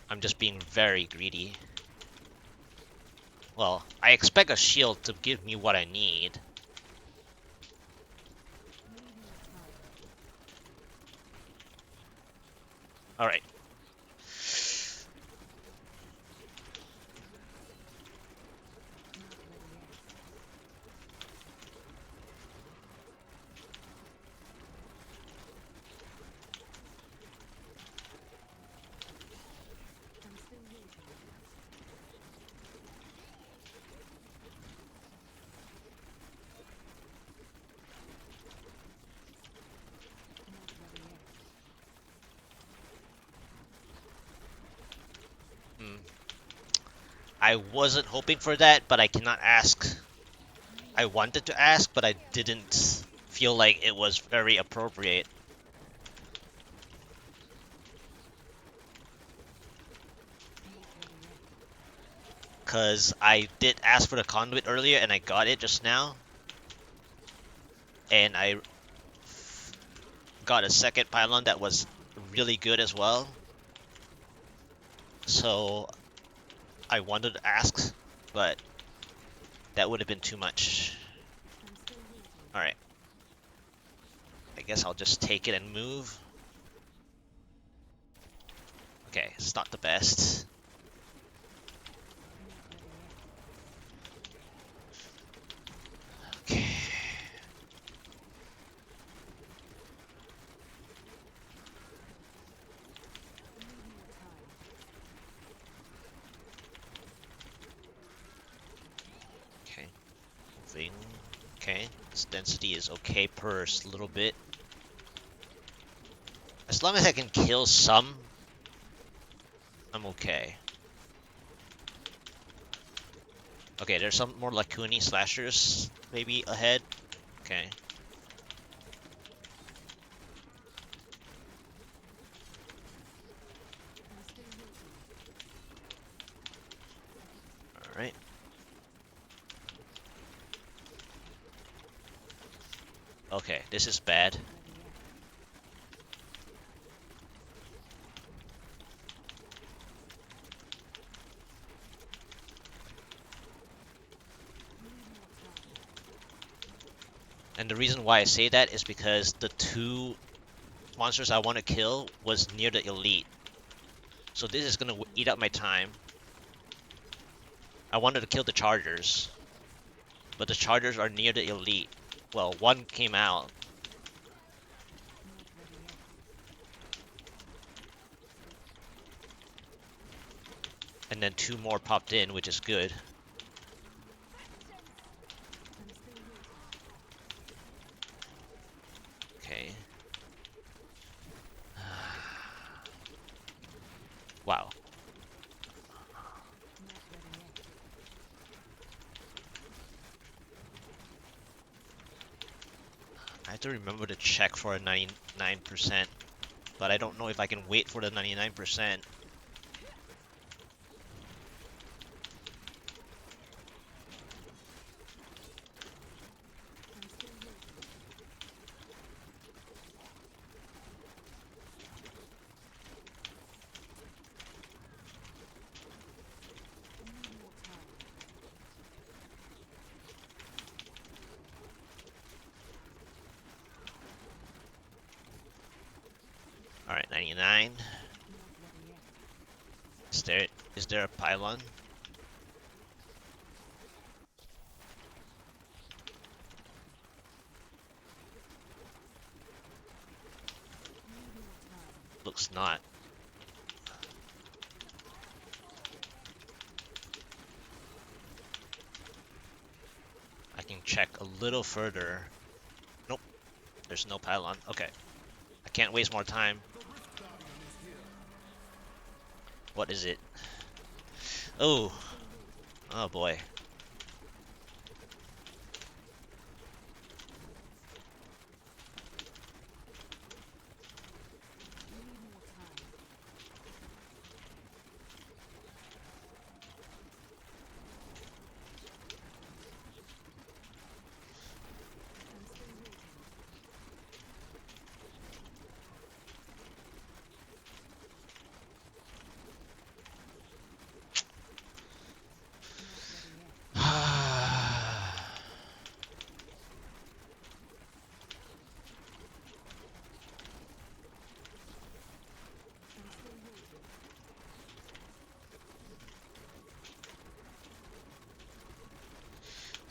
I'm just being very greedy. Well, I expect a shield to give me what I need. Alright. I wasn't hoping for that, but I cannot ask. I wanted to ask, but I didn't feel like it was very appropriate. Because I did ask for the conduit earlier and I got it just now. And I got a second pylon that was really good as well. So I wanted to ask, but that would have been too much. Alright. I guess I'll just take it and move. Okay, it's not the best. Okay. Okay. Moving. Okay. This density is okay per little bit. As long as I can kill some, I'm okay. Okay, there's some more Lacuni slashers maybe ahead. Okay. Alright. Okay, this is bad. And the reason why I say that is because the two monsters I want to kill was near the elite. So this is going to eat up my time. I wanted to kill the chargers, but the chargers are near the elite. Well, one came out. And then two more popped in, which is good. Okay. Wow. I have to remember to check for a 99%, but I don't know if I can wait for the 99%. Alright, 99. Is there a pylon? Looks not. I can check a little further. Nope, there's no pylon. Okay. I can't waste more time. What is it? Oh. Oh boy.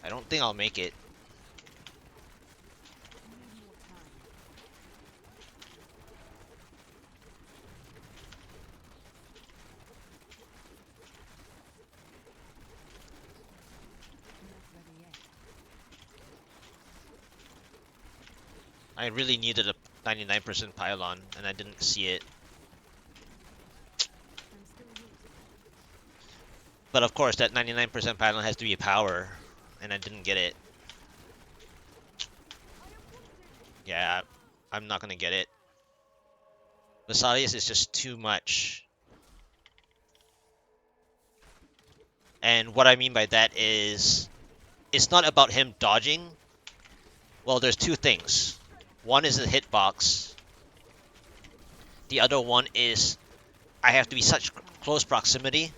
I don't think I'll make it. I really needed a 99% pylon, and I didn't see it. But of course, that 99% pylon has to be a power, and I didn't get it. Yeah, I'm not gonna get it. Vesalius is just too much. And what I mean by that is, it's not about him dodging. Well, there's two things. One is the hitbox. The other one is I have to be such close proximity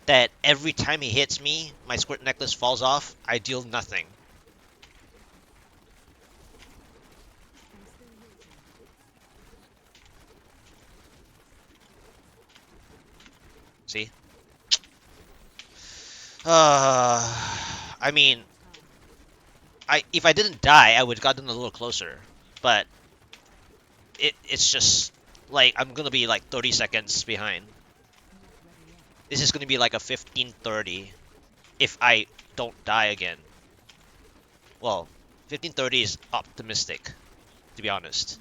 that every time he hits me, my squirt necklace falls off, I deal nothing. See? I mean, if I didn't die, I would have gotten a little closer. But it's just like I'm gonna be like 30 seconds behind. This is gonna be like a 15:30 if I don't die again. Well, 15:30 is optimistic, to be honest.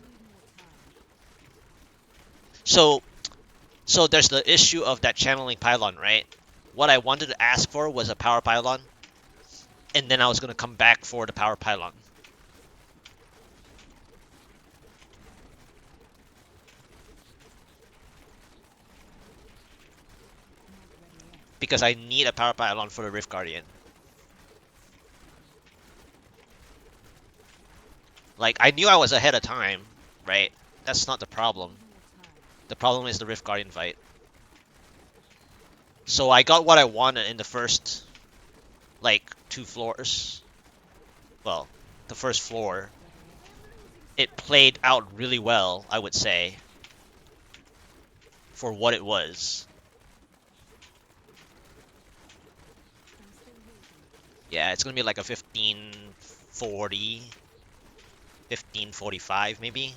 So there's the issue of that channeling pylon, right? What I wanted to ask for was a power pylon, and then I was gonna come back for the power pylon. Because I need a power pylon for the Rift Guardian. Like, I knew I was ahead of time, right? That's not the problem. The problem is the Rift Guardian fight. So I got what I wanted in the first, like, 2 floors. Well, the first floor. It played out really well, I would say, for what it was. Yeah, it's gonna be like a 15:40, 15:45 maybe.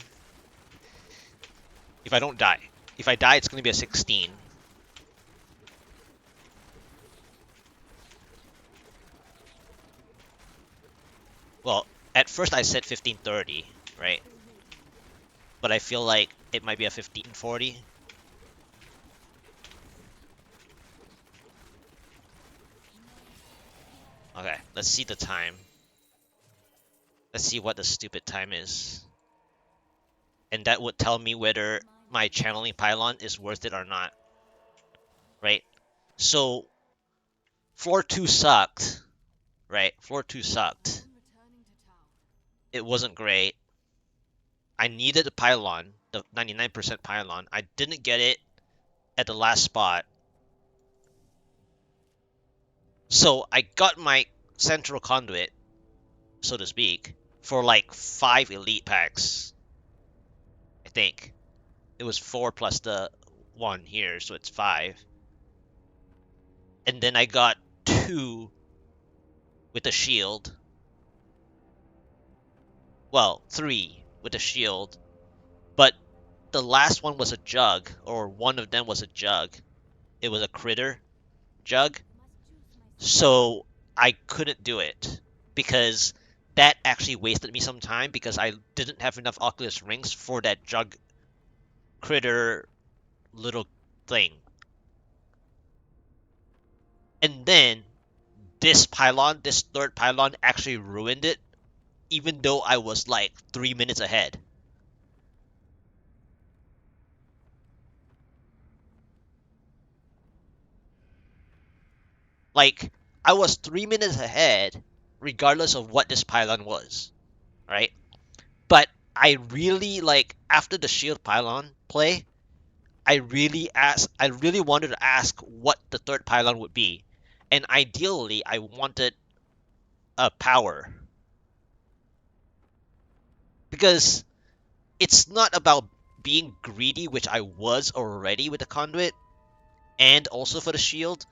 If I don't die. If I die, it's gonna be a 16. Well, at first I said 15:30, right? But I feel like it might be a 15:40. Okay, let's see the time. Let's see what the stupid time is. And that would tell me whether my channeling pylon is worth it or not. Right? So, floor 2 sucked. Right? Floor 2 sucked. It wasn't great. I needed a pylon, the 99% pylon. I didn't get it at the last spot. So I got my central conduit, so to speak, for like 5 elite packs. I think. It was 4 plus the 1 here, so it's 5. And then I got 2 with the shield. Well, 3 with the shield. But the last one was a jug, or one of them was a jug. It was a critter jug. So I couldn't do it because that actually wasted me some time because I didn't have enough Oculus rings for that jug critter little thing. And then this pylon, this third pylon actually ruined it, even though I was like 3 minutes ahead. Like, I was 3 minutes ahead regardless of what this pylon was, right? But I really, like, after the shield pylon play, I really wanted to ask what the third pylon would be. And ideally, I wanted a power. Because it's not about being greedy, which I was already with the conduit, and also for the shield.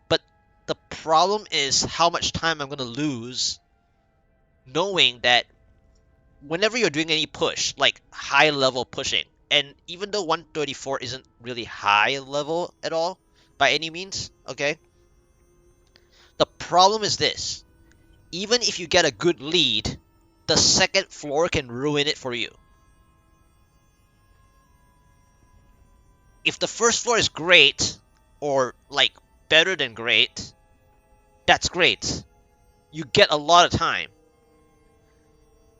But the problem is how much time I'm going to lose knowing that whenever you're doing any push, like high level pushing, and even though 134 isn't really high level at all, by any means, okay? The problem is this. Even if you get a good lead, the second floor can ruin it for you. If the first floor is great, or like better than great, that's great. You get a lot of time.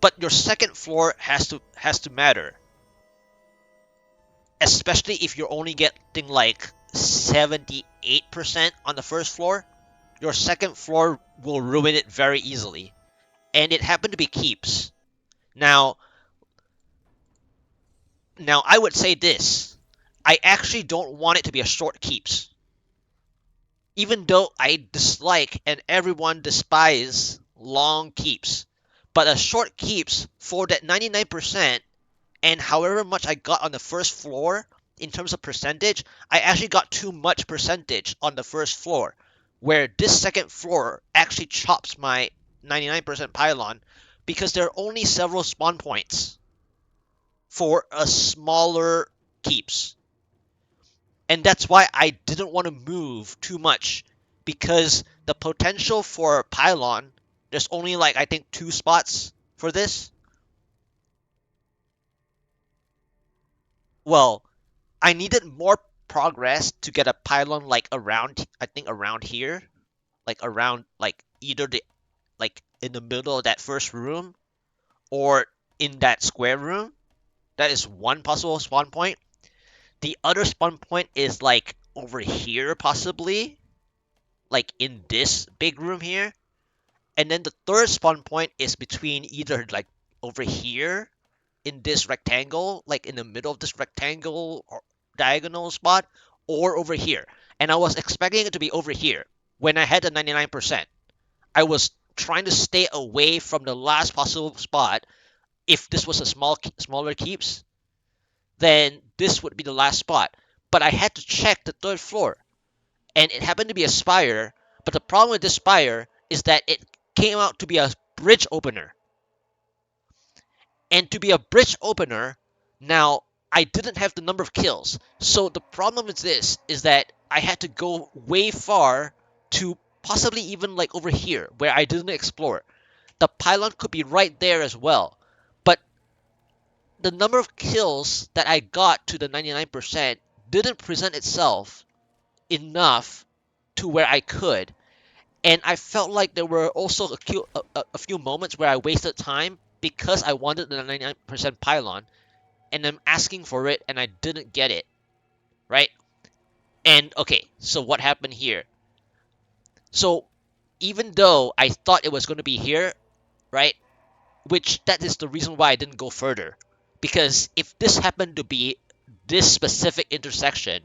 But your second floor has to matter. Especially if you're only getting like 78% on the first floor, your second floor will ruin it very easily. And it happened to be keeps. Now, I would say this. I actually don't want it to be a short keeps. Even though I dislike and everyone despise long keeps. But a short keeps for that 99% and however much I got on the first floor in terms of percentage, I actually got too much percentage on the first floor. Where this second floor actually chops my 99% pylon because there are only several spawn points for a smaller keeps. And that's why I didn't want to move too much because the potential for pylon, there's only like I think 2 spots for this. Well, I needed more progress to get a pylon like around I think around here, like around like either the like in the middle of that first room or in that square room. That is one possible spawn point. The other spawn point is like over here possibly, like in this big room here. And then the third spawn point is between either like over here in this rectangle, like in the middle of this rectangle or diagonal spot, or over here. And I was expecting it to be over here when I had the 99%. I was trying to stay away from the last possible spot. If this was a smaller keeps, then this would be the last spot. But I had to check the third floor, and it happened to be a spire. But the problem with this spire is that it came out to be a bridge opener. And to be a bridge opener, now I didn't have the number of kills. So the problem is this, is that I had to go way far to possibly even like over here where I didn't explore. The pylon could be right there as well. But the number of kills that I got to the 99% didn't present itself enough to where I could. And I felt like there were also a few moments where I wasted time because I wanted the 99% pylon and I'm asking for it and I didn't get it, right? And okay, so what happened here? So even though I thought it was going to be here, right? Which that is the reason why I didn't go further. Because if this happened to be this specific intersection,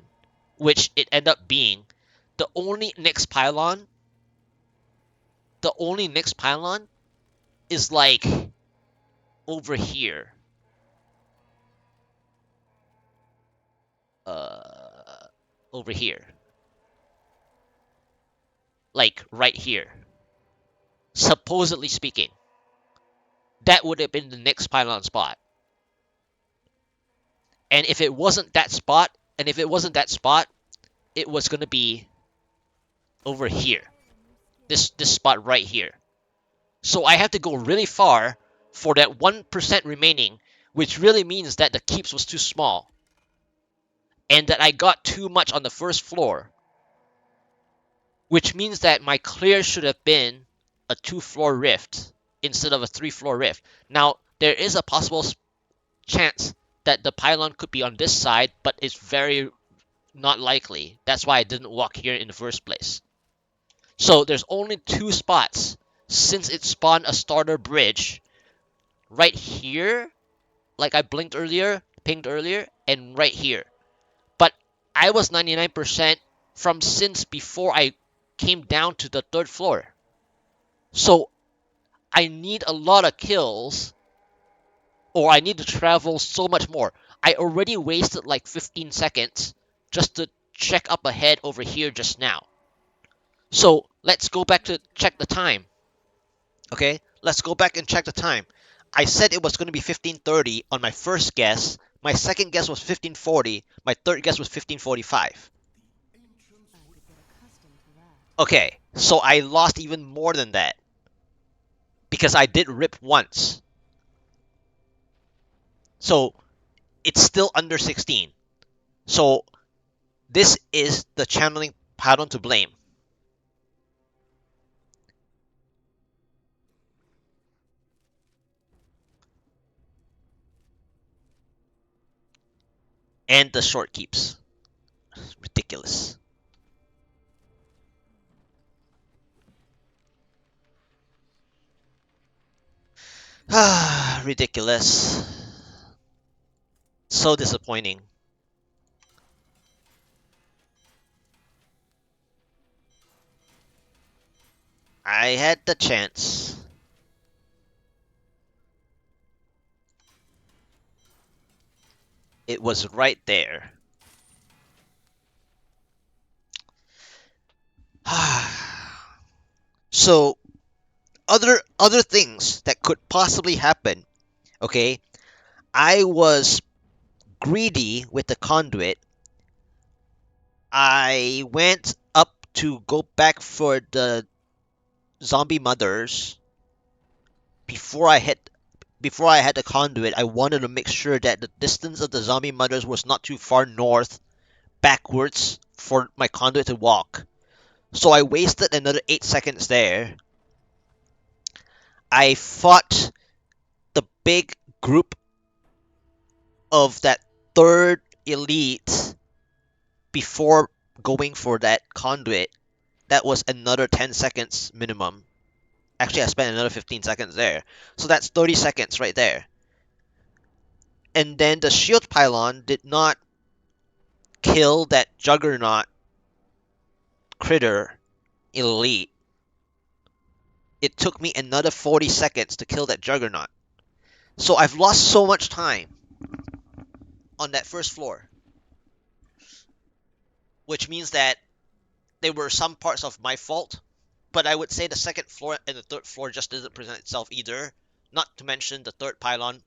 which it ended up being, the only next pylon, the only next pylon is like over here. Uh, over here. Like right here. Supposedly speaking. That would have been the next pylon spot. And if it wasn't that spot, it was gonna be over here. This spot right here. So I have to go really far for that 1% remaining, which really means that the keeps was too small. And that I got too much on the first floor. Which means that my clear should have been a 2-floor rift instead of a 3-floor rift. Now, there is a possible chance that the pylon could be on this side, but it's very not likely. That's why I didn't walk here in the first place. So there's only 2 spots since it spawned a starter bridge right here, like I pinged earlier, and right here. But I was 99% from since before I came down to the 3rd floor. So I need a lot of kills, or I need to travel so much more. I already wasted like 15 seconds just to check up ahead over here just now. So let's go back to check the time. Okay, let's go back and check the time. I said it was going to be 15:30 on my first guess. My second guess was 15:40. My third guess was 15:45. Okay, so I lost even more than that because I did rip once. So it's still under 16. So this is the channeling pattern to blame. And the short keeps. Ridiculous. Ah, ridiculous. So disappointing. I had the chance. It was right there. So other things that could possibly happen. Okay, I was greedy with the conduit. I went up to go back for the zombie mothers before I had the conduit. I wanted to make sure that the distance of the zombie mothers was not too far north backwards for my conduit to walk. So I wasted another 8 seconds there. I fought the big group of that third elite before going for that conduit. That was another 10 seconds minimum. Actually, I spent another 15 seconds there. So that's 30 seconds right there. And then the shield pylon did not kill that juggernaut critter elite. It took me another 40 seconds to kill that juggernaut. So I've lost so much time on that first floor, which means that there were some parts of my fault, but I would say the second floor and the third floor just doesn't present itself either. Not to mention the third pylon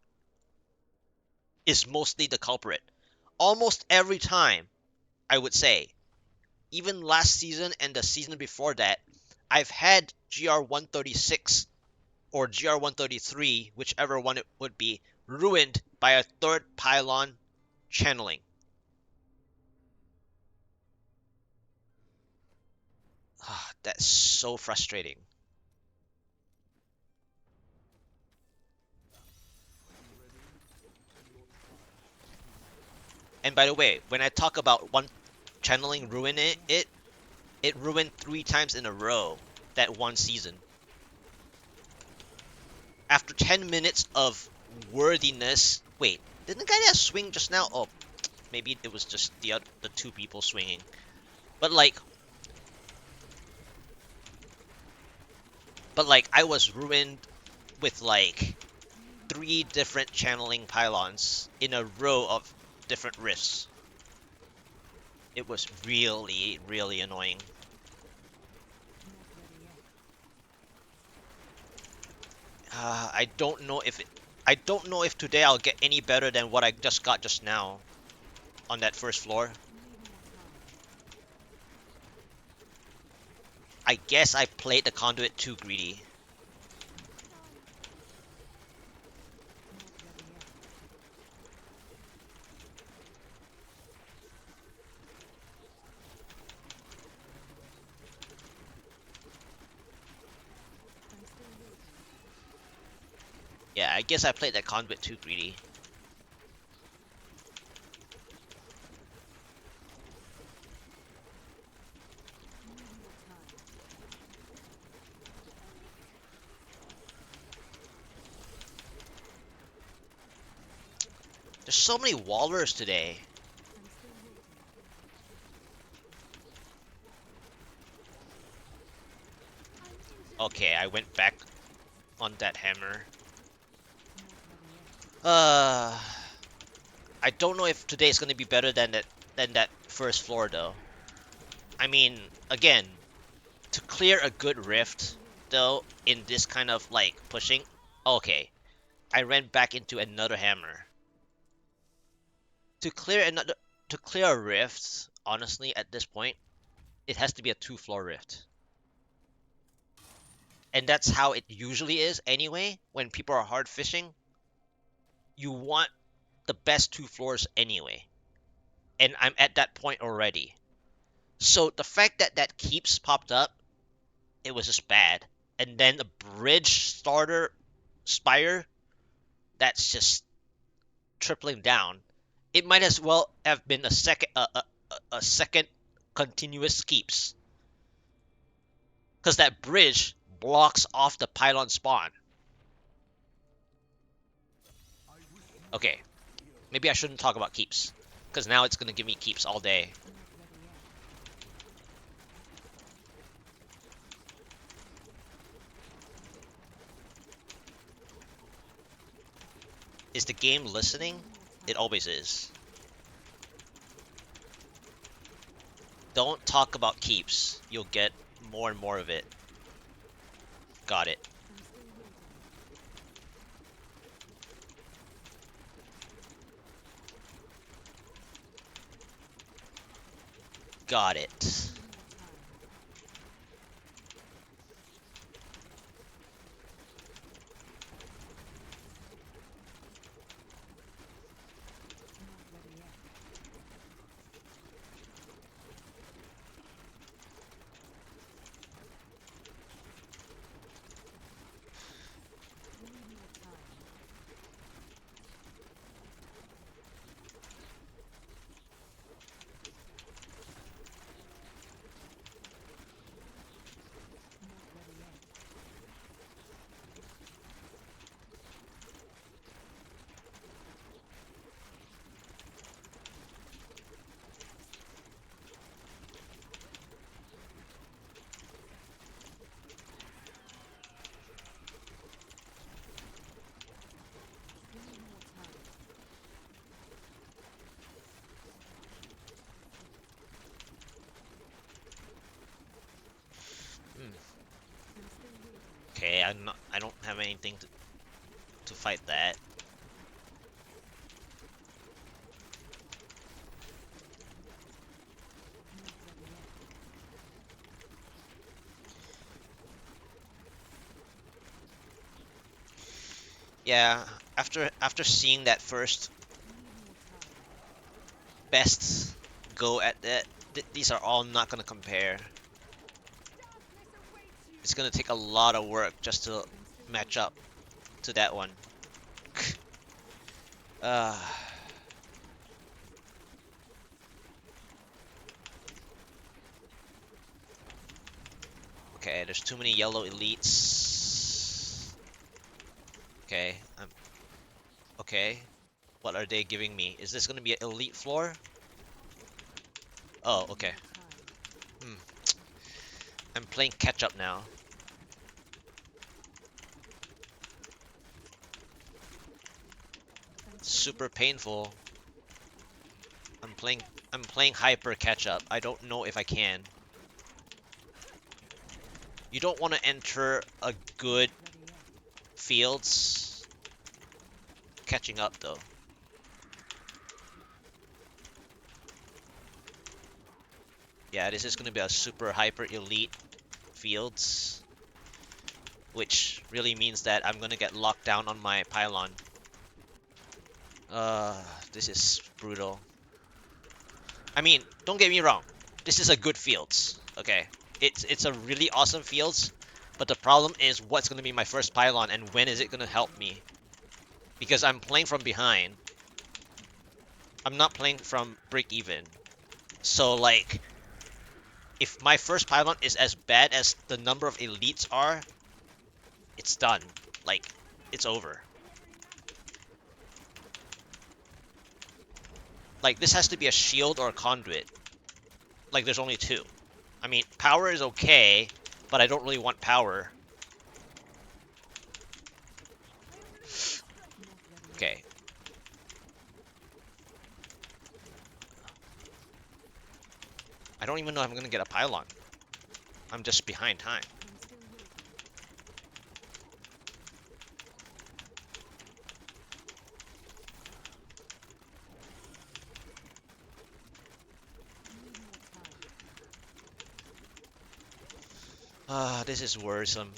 is mostly the culprit. Almost every time, I would say, even last season and the season before that, I've had GR 136 or GR 133, whichever one it would be, ruined by a third pylon channeling. That's so frustrating. And by the way, when I talk about one channeling ruining it ruined 3 times in a row that one season. After 10 minutes of worthiness, wait, didn't the guy that swing just now? Oh, maybe it was just the two people swinging. But like I was ruined with like 3 different channeling pylons in a row of different rifts. It was really, really annoying. I don't know if I don't know if today I'll get any better than what I just got just now on that first floor. I guess I played the conduit too greedy. Yeah, I guess I played that conduit too greedy. There's so many wallers today. Okay, I went back on that hammer. Uh, I don't know if today is gonna be better than that first floor though. I mean, again, to clear a good rift though in this kind of like pushing. Okay, I ran back into another hammer. To clear another to clear a rift, honestly, at this point, it has to be a 2 floor rift. And that's how it usually is anyway. When people are hard fishing, you want the best 2 floors anyway. And I'm at that point already. So the fact that that keeps popped up, it was just bad. And then the bridge starter spire, that's just tripling down. It might as well have been a second, a second continuous keeps. Because that bridge blocks off the pylon spawn. Okay, maybe I shouldn't talk about keeps. Because now it's gonna give me keeps all day. Is the game listening? It always is. Don't talk about keeps. You'll get more and more of it. Got it. Got it. Hmm. Okay, I don't have anything to fight that. Yeah, after seeing that first best go at that, these are all not gonna compare. It's gonna take a lot of work just to match up to that one. uh, okay, there's too many yellow elites. Okay, okay. What are they giving me? Is this gonna be an elite floor? Oh, okay. Hmm. I'm playing catch up now. Super painful. I'm playing I'm playing hyper catch up. I don't know if I can. You don't want to enter a good fields catching up though. Yeah, this is going to be a super hyper elite fields, which really means that I'm going to get locked down on my pylon. Uh, this is brutal. I mean, don't get me wrong. This is a good fields, okay? It's a really awesome fields, but the problem is what's going to be my first pylon and when is it going to help me? Because I'm playing from behind. I'm not playing from break even. So like if my first pylon is as bad as the number of elites are, it's done. Like, it's over. Like, this has to be a shield or a conduit. Like, there's only two. I mean, power is okay, but I don't really want power. Okay. I don't even know if I'm gonna get a pylon. I'm just behind time. Ah, this is worrisome.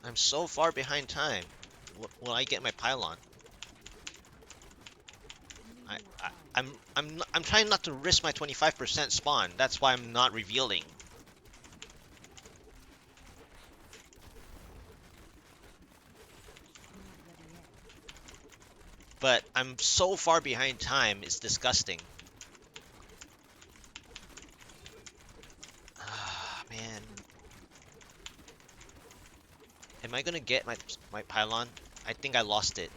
I'm so far behind time. Will I get my pylon? I'm trying not to risk my 25% spawn. That's why I'm not revealing. But I'm so far behind time, it's disgusting. Ah, man. Am I gonna get my pylon? I think I lost it.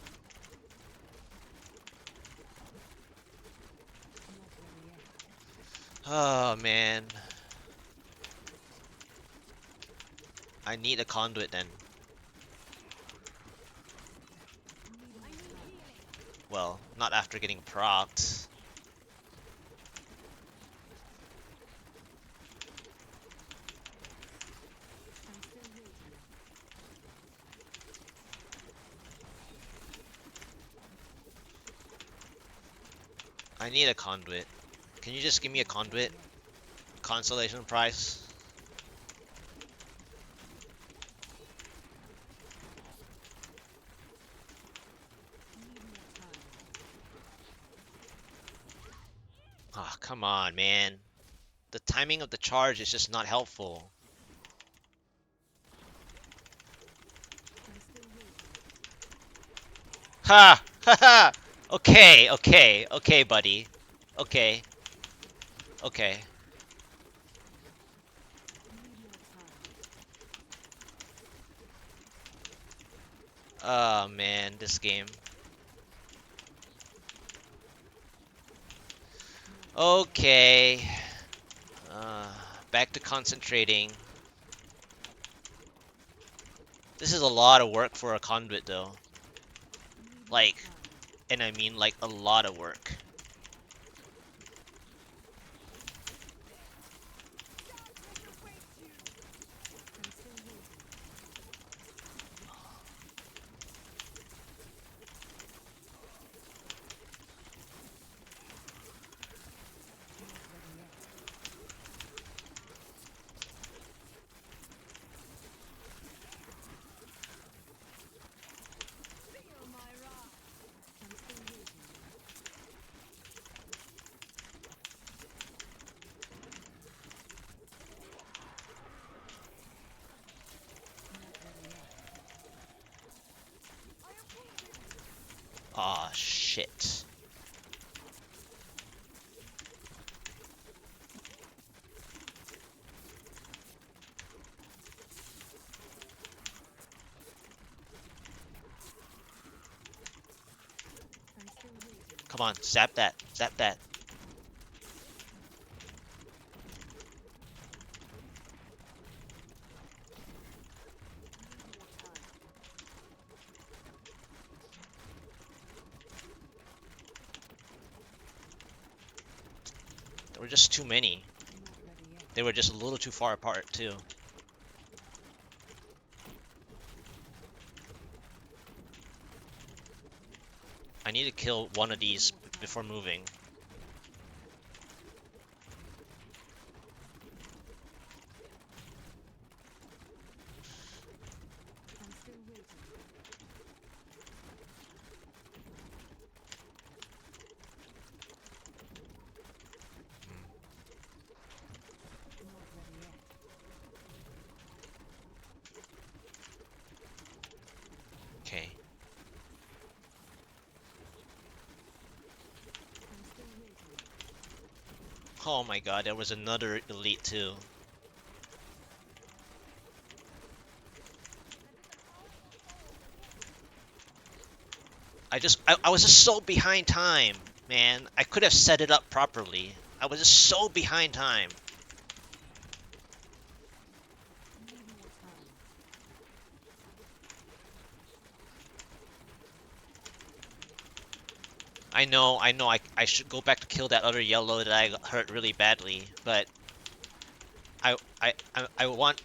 Oh, man. I need a conduit then. Well, not after getting procced. I need a conduit. Can you just give me a conduit? Consolation prize? Oh, come on, man. The timing of the charge is just not helpful. Ha! Ha ha! Okay, okay, okay, buddy. Okay, okay. Oh, man, this game. Okay. Uh, Back to concentrating. This is a lot of work for a conduit, though. Like, and I mean like a lot of work. Aw, shit. Come on, zap that, zap that. There were just too many. They were just a little too far apart, too. I need to kill one of these before moving. Okay. Oh my god, there was another elite too. I was just so behind time, man. I could have set it up properly. I was just so behind time. I should go back to kill that other yellow that I got hurt really badly, but I want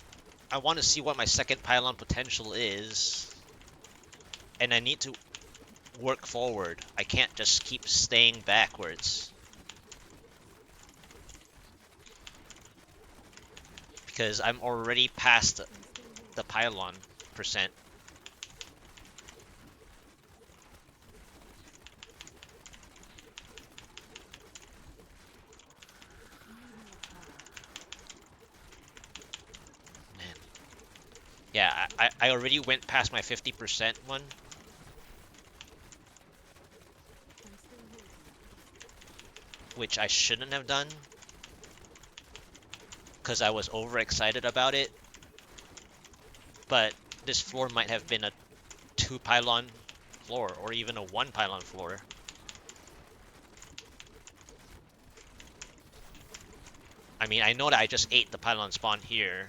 to see what my second pylon potential is, and I need to work forward. I can't just keep staying backwards because I'm already past the pylon percent. Yeah, I already went past my 50% one, which I shouldn't have done because I was overexcited about it. But this floor might have been a 2 pylon floor or even a 1 pylon floor. I mean, I know that I just ate the pylon spawn here,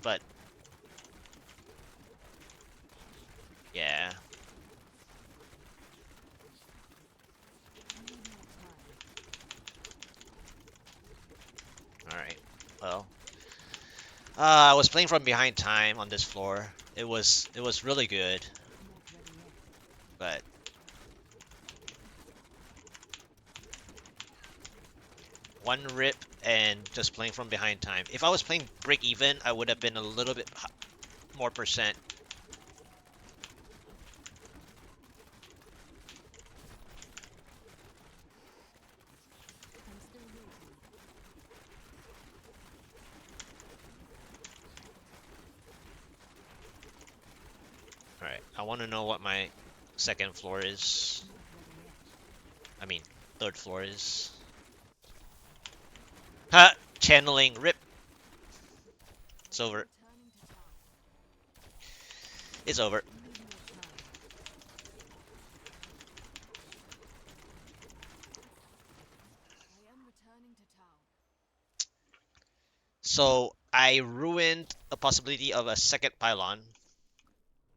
but yeah. Alright, well. I was playing from behind time on this floor. It was really good, but one rip and just playing from behind time. If I was playing break even, I would have been a little bit more percent. Alright, I want to know what my second floor is. I mean, third floor is. Ha! Channeling, rip. It's over. It's over. So I ruined a possibility of a second pylon,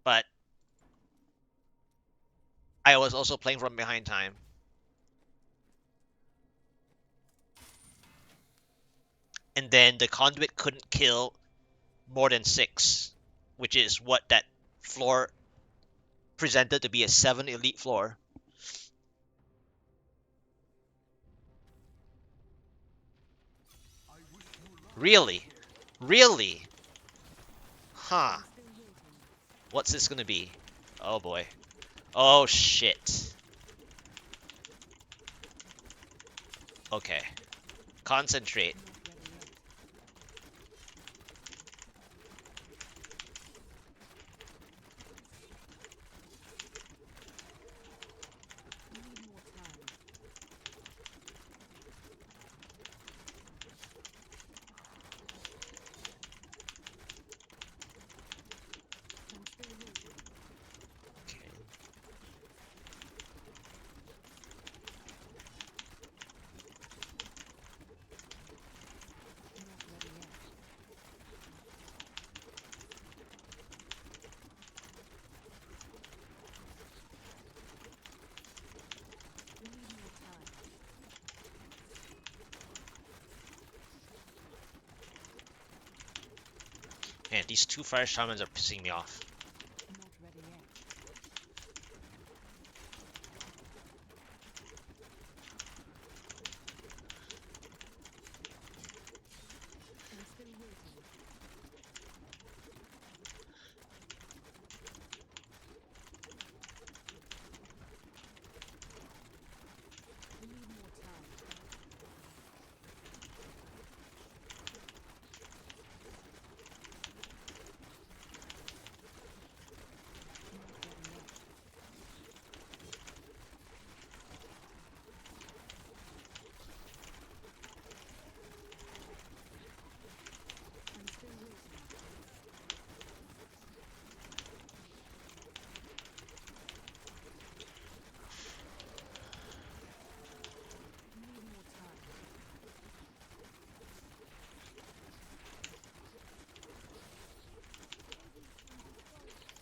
but I was also playing from behind time. And then the conduit couldn't kill more than 6, which is what that floor presented to be a 7 elite floor. Really? Really? Huh. What's this gonna be? Oh boy. Oh shit. Okay. Concentrate. Okay. Man, these 2 fire shamans are pissing me off.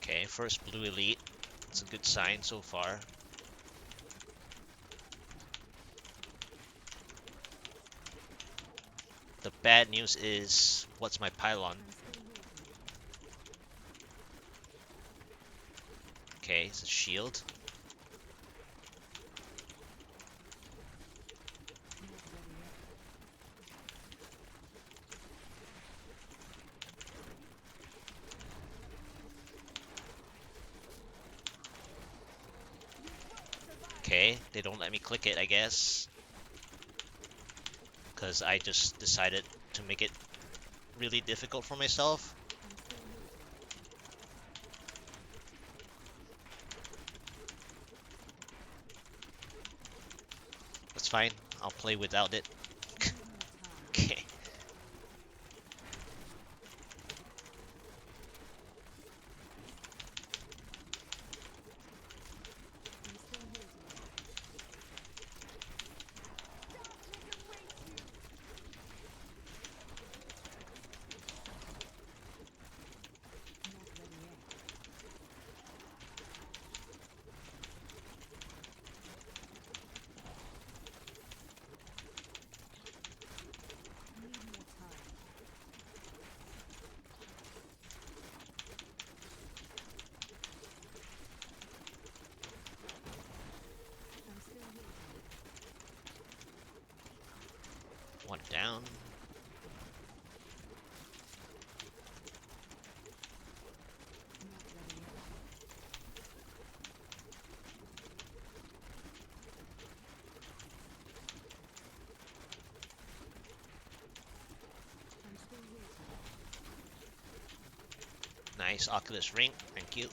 Okay, first blue elite. It's a good sign so far. The bad news is, what's my pylon? Okay, it's a shield. Okay, they don't let me click it, I guess. Because I just decided to make it really difficult for myself. fine. I'll play without it. Okay. One down. Nice Oculus Ring. Thank you.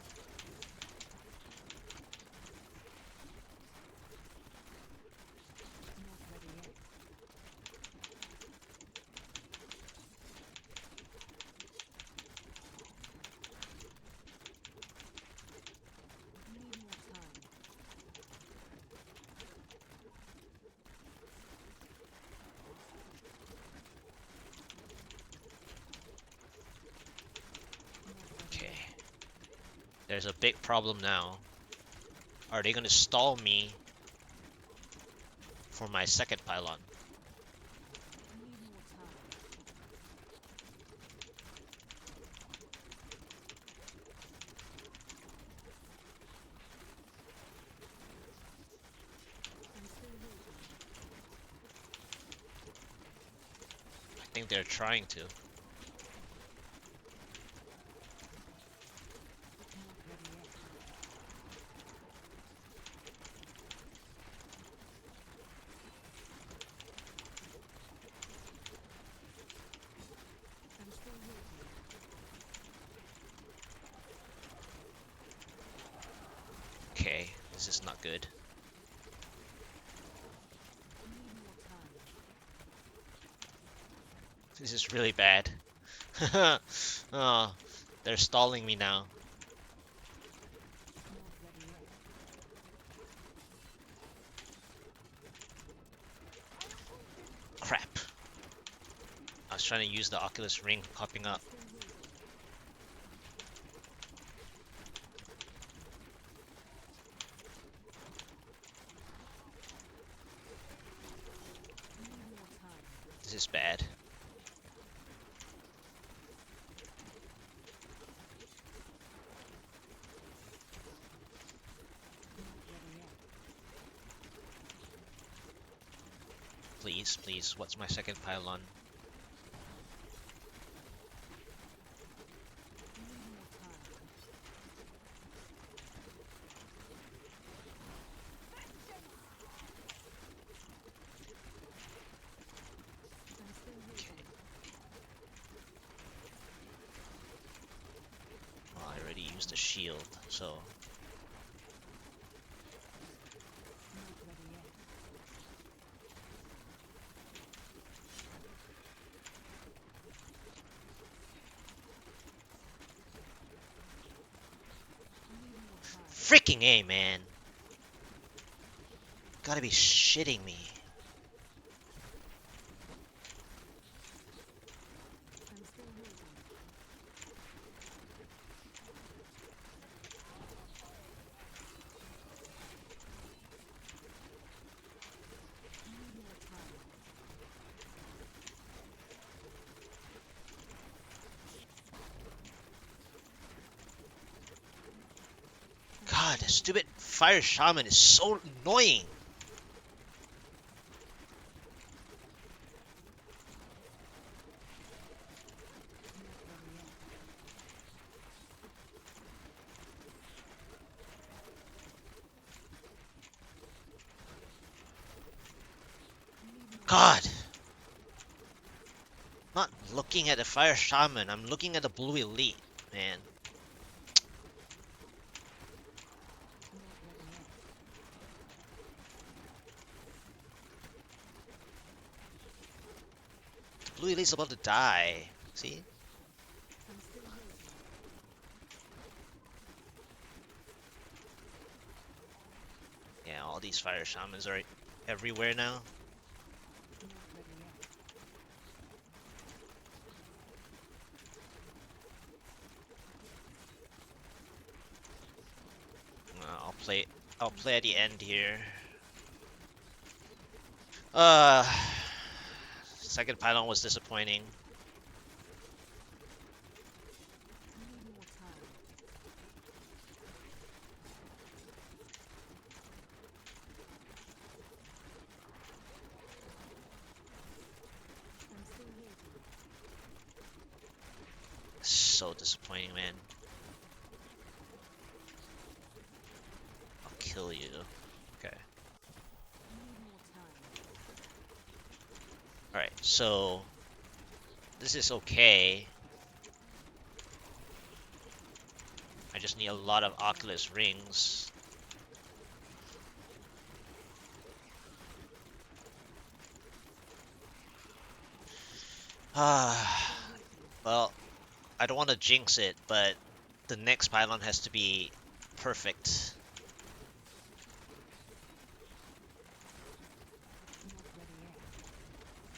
Okay. There's a big problem now. Are they gonna stall me for my second pylon? I think they're trying to. Okay, this is not good. This is really bad. Oh, they're stalling me now. Crap. I was trying to use the Oculus Ring popping up. This is bad. Please, please, what's my second pylon? Well, I already used a shield, so... Freaking A, man! Gotta be shitting me. God, the stupid fire shaman is so annoying. God. Not looking at the fire shaman, I'm looking at the blue elite, man. Blue Elite's about to die. See? Yeah, all these fire shamans are everywhere now. I'll play. I'll play at the end here. Uh, second pylon was disappointing. So disappointing, man. I'll kill you. Okay. Alright, so this is okay. I just need a lot of Oculus rings. Well, I don't want to jinx it, but the next pylon has to be perfect.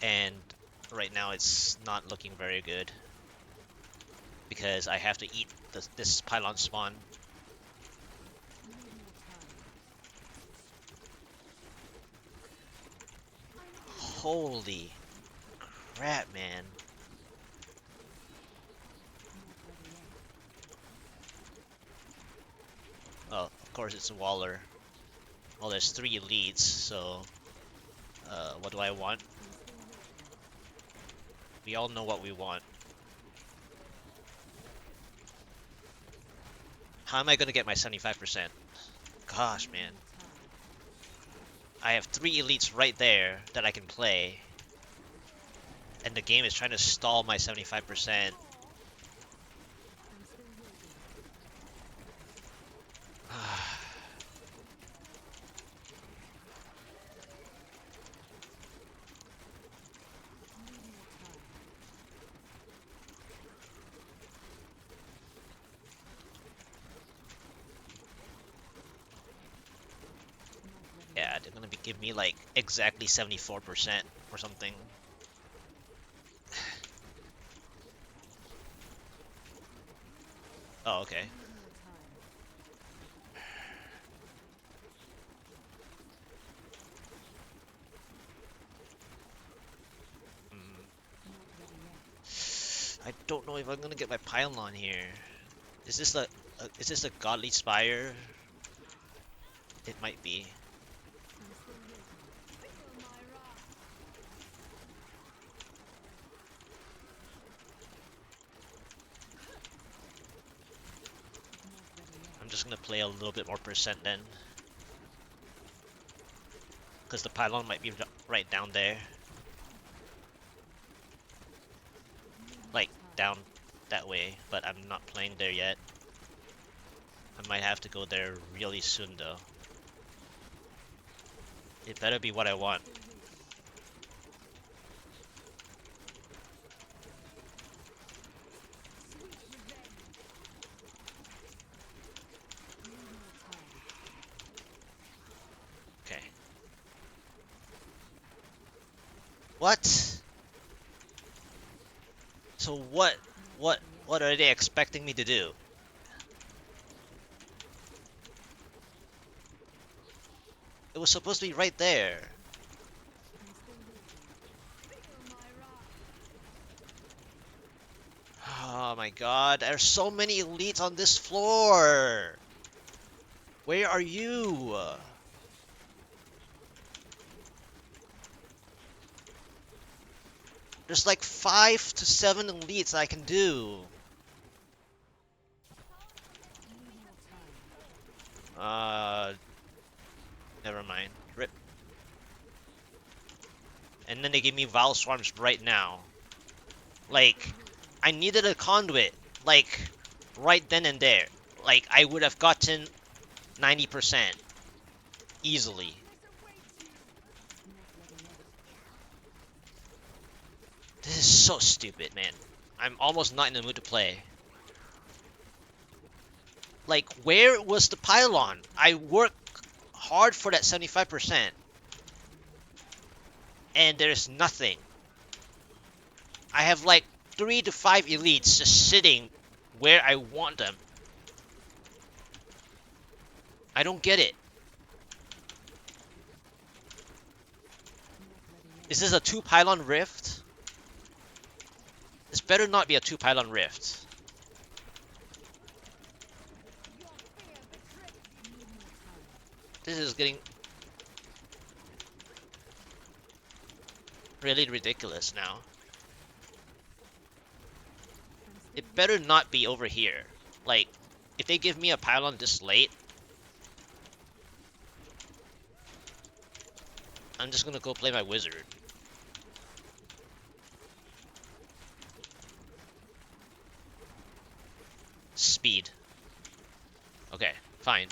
And right now it's not looking very good because I have to eat this pylon spawn. Holy crap, man. Oh, of course it's a Waller. Well, there's 3 elites, so what do I want? We all know what we want. How am I gonna get my 75%? Gosh, man. I have 3 elites right there that I can play. And the game is trying to stall my 75%. Yeah, they're gonna give me like exactly 74% or something. Oh, okay. I don't know if I'm gonna get my pylon here. Is this a godly spire? It might be. I'm just gonna play a little bit more percent then. Because the pylon might be right down there. Like, down that way, but I'm not playing there yet. I might have to go there really soon though. It better be what I want. Okay. What? So what are they expecting me to do? It was supposed to be right there. Oh my god, there's so many elites on this floor! Where are you? There's like 5 to 7 elites I can do. Never mind. Rip. And then they give me Vile Swarms right now. Like, I needed a conduit. Like, right then and there. Like, I would have gotten 90% easily. This is so stupid, man. I'm almost not in the mood to play. Like, where was the pylon? I worked hard for that 75%. And there's nothing. I have like 3 to 5 elites just sitting where I want them. I don't get it. Is this a 2-pylon rift? This better not be a 2-pylon rift. This is getting really ridiculous now. It better not be over here. Like, if they give me a pylon this late, I'm just gonna go play my wizard. Speed. Okay, fine.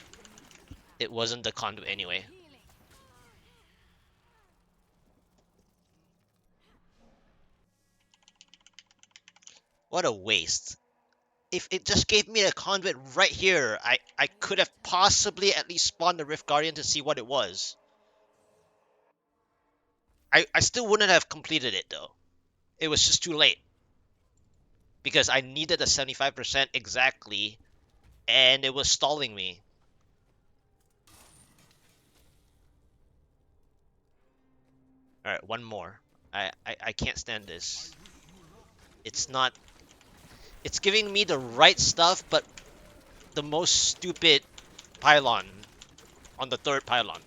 It wasn't the conduit anyway. What a waste. If it just gave me a conduit right here, I could have possibly at least spawned the Rift Guardian to see what it was. I still wouldn't have completed it though. It was just too late. Because I needed a 75% exactly, and it was stalling me. Alright, one more. I can't stand this. It's not... It's giving me the right stuff, but the most stupid pylon on the 3rd pylon.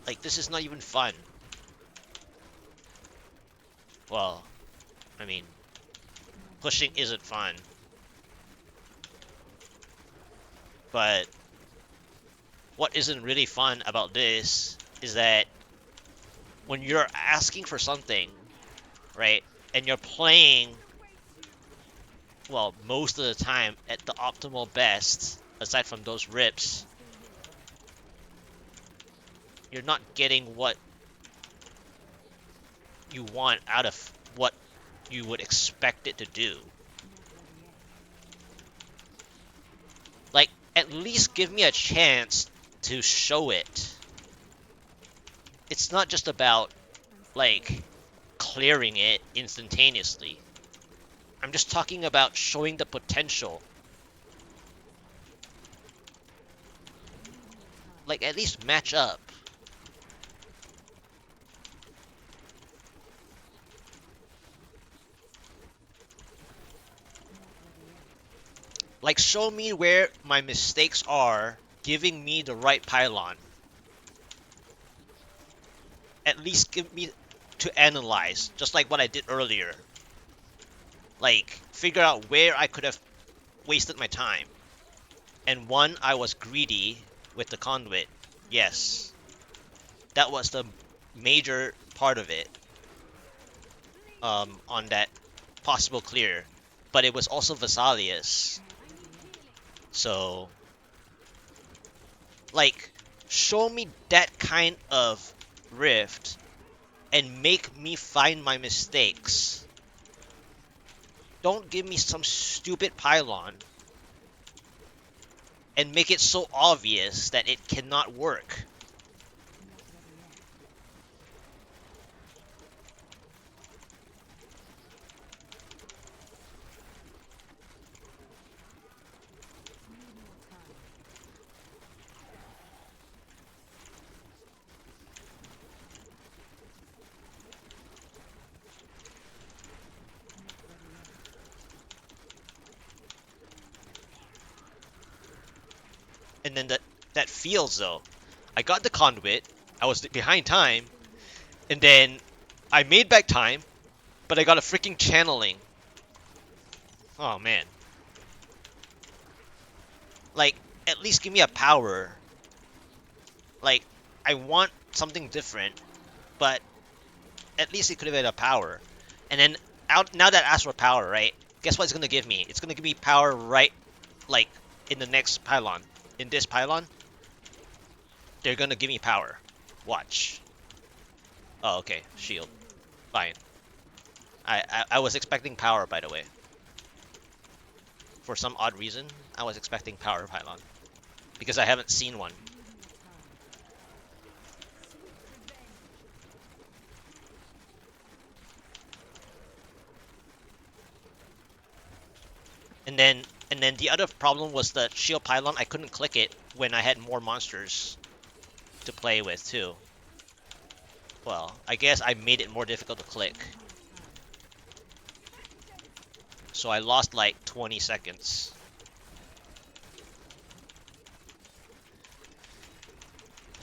Like, this is not even fun. Well, I mean, pushing isn't fun. But what isn't really fun about this is that when you're asking for something, right, and you're playing, well, most of the time at the optimal best, aside from those rips, you're not getting what you want out of what you would expect it to do. Like, at least give me a chance to show it. It's not just about, like, clearing it instantaneously. I'm just talking about showing the potential. Like, at least match up. Like, show me where my mistakes are, giving me the right pylon. At least give me to analyze, just like what I did earlier. Like, figure out where I could have wasted my time. And one, I was greedy with the conduit. Yes. That was the major part of it. On that possible clear. But it was also Vesalius. So, like, show me that kind of rift and make me find my mistakes. Don't give me some stupid pylon and make it so obvious that it cannot work. And then that feels though. I got the conduit, I was behind time, and then I made back time, but I got a freaking channeling. Oh man. Like, at least give me a power. Like, I want something different, but at least it could have been a power. And then out now that I asked for power, right? Guess what it's gonna give me? It's gonna give me power right, like in the next pylon. In this pylon, they're gonna give me power. Watch. Oh, okay. Shield. Fine. I was expecting power, by the way. For some odd reason, I was expecting power pylon because I haven't seen one. And then the other problem was the shield pylon. I couldn't click it when I had more monsters to play with too. Well, I guess I made it more difficult to click. So I lost like 20 seconds.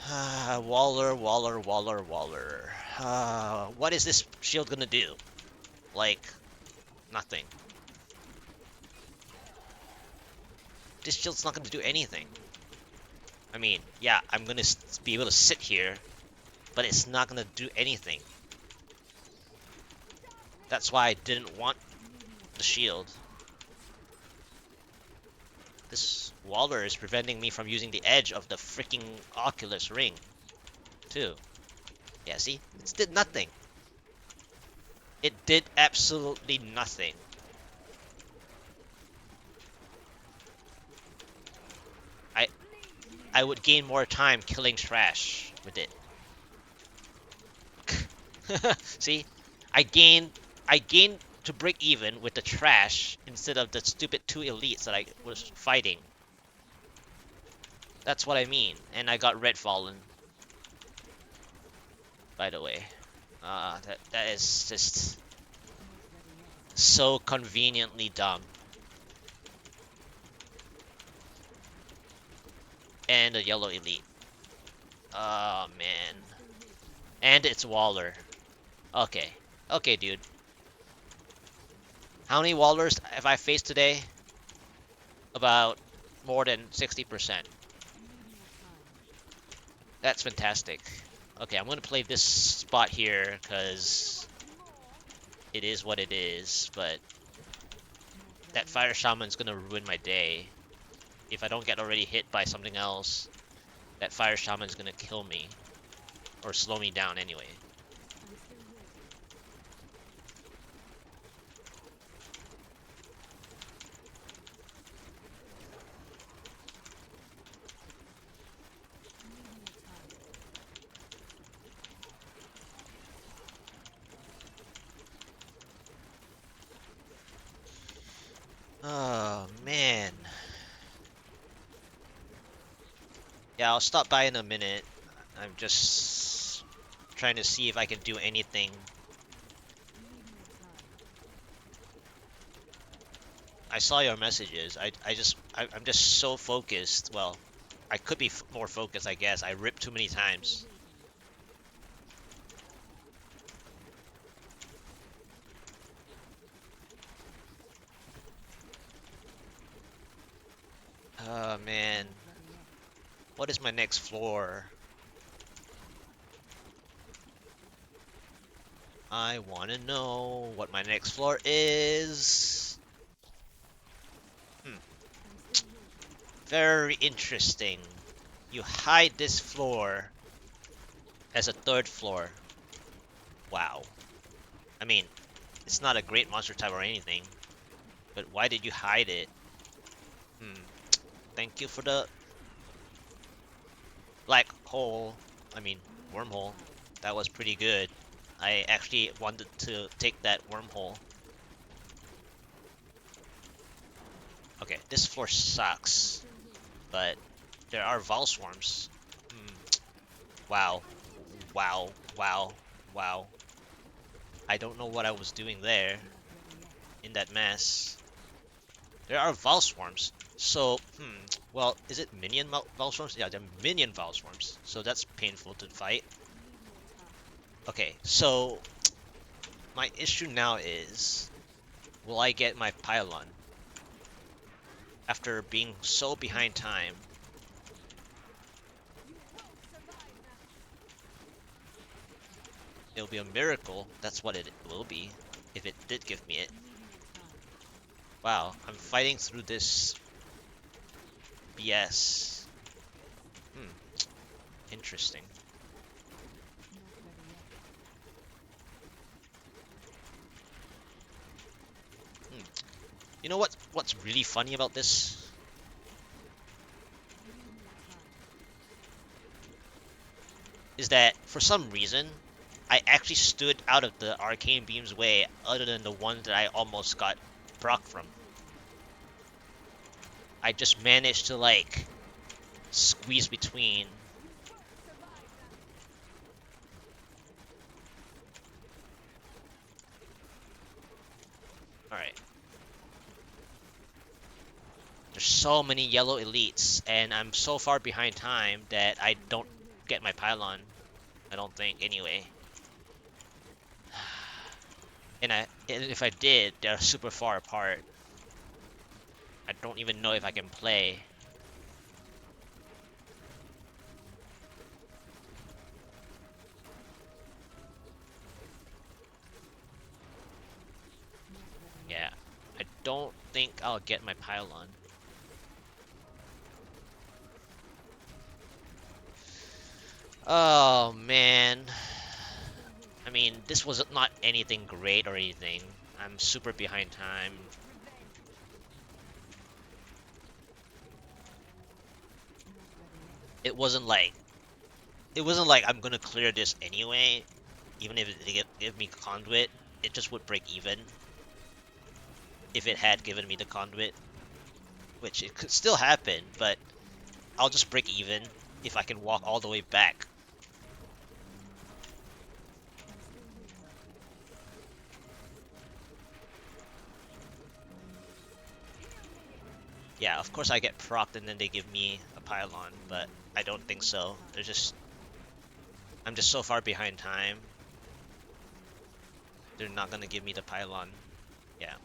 Waller, Waller, Waller, Waller. What is this shield gonna do? Like, nothing. This shield's not gonna do anything. I mean, yeah, I'm gonna be able to sit here, but it's not gonna do anything. That's why I didn't want the shield. This Waller is preventing me from using the edge of the freaking Oculus ring, too. Yeah, see? It did nothing. It did absolutely nothing. I I would gain more time killing trash with it. See? I gained to break even with the trash instead of the stupid two elites that I was fighting. That's what I mean. And I got red fallen, by the way. That is just so conveniently dumb. And a yellow elite. Oh man. And it's Waller. Okay. Okay, dude. How many Wallers have I faced today? About more than 60%. That's fantastic. Okay, I'm gonna play this spot here because it is what it is, but that Fire Shaman's gonna ruin my day. If I don't get already hit by something else, that Fire Shaman's gonna kill me. Or slow me down anyway. Oh, man. Yeah, I'll stop by in a minute. I'm just trying to see if I can do anything. I saw your messages. I'm just so focused. Well, I could be more focused, I guess. I ripped too many times. Oh, man. What is my next floor? I want to know what my next floor is. Very interesting. You hide this floor as a third floor. Wow. I mean, it's not a great monster type or anything, but why did you hide it? Hmm. Thank you for the black hole. I mean, wormhole. That was pretty good. I actually wanted to take that wormhole. Okay, this floor sucks, but there are Vol Swarms. Hmm. Wow. Wow. Wow. Wow. I don't know what I was doing there in that mess. There are Vol Swarms. So, well, is it minion Vol Swarms? Yeah, they're minion Vol Swarms. So that's painful to fight. Okay, so my issue now is, will I get my pylon? after being so behind time. It'll be a miracle. That's what it will be, if it did give me it. Wow, I'm fighting through this BS. Hmm, interesting. Hmm. You know what's really funny about this? Is that for some reason, I actually stood out of the arcane beam's way other than the one that I almost got proc from. I just managed to like squeeze between. Alright. There's so many yellow elites, and I'm so far behind time that I don't get my pylon. I don't think, anyway. And if I did, they're super far apart. I don't even know if I can play. Yeah, I don't think I'll get my pylon. Oh man. I mean, this was not anything great or anything. I'm super behind time. It wasn't like I'm gonna clear this anyway, even if it give me conduit. It just would break even if it had given me the conduit, which it could still happen, but I'll just break even if I can walk all the way back. Yeah, of course I get procced and then they give me a pylon, but I don't think so. I'm just so far behind time. They're not gonna give me the pylon. Yeah.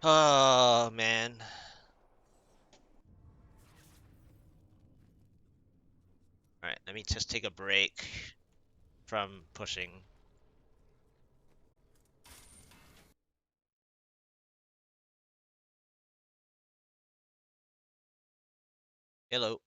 Oh man. Alright, let me just take a break from pushing. Hello.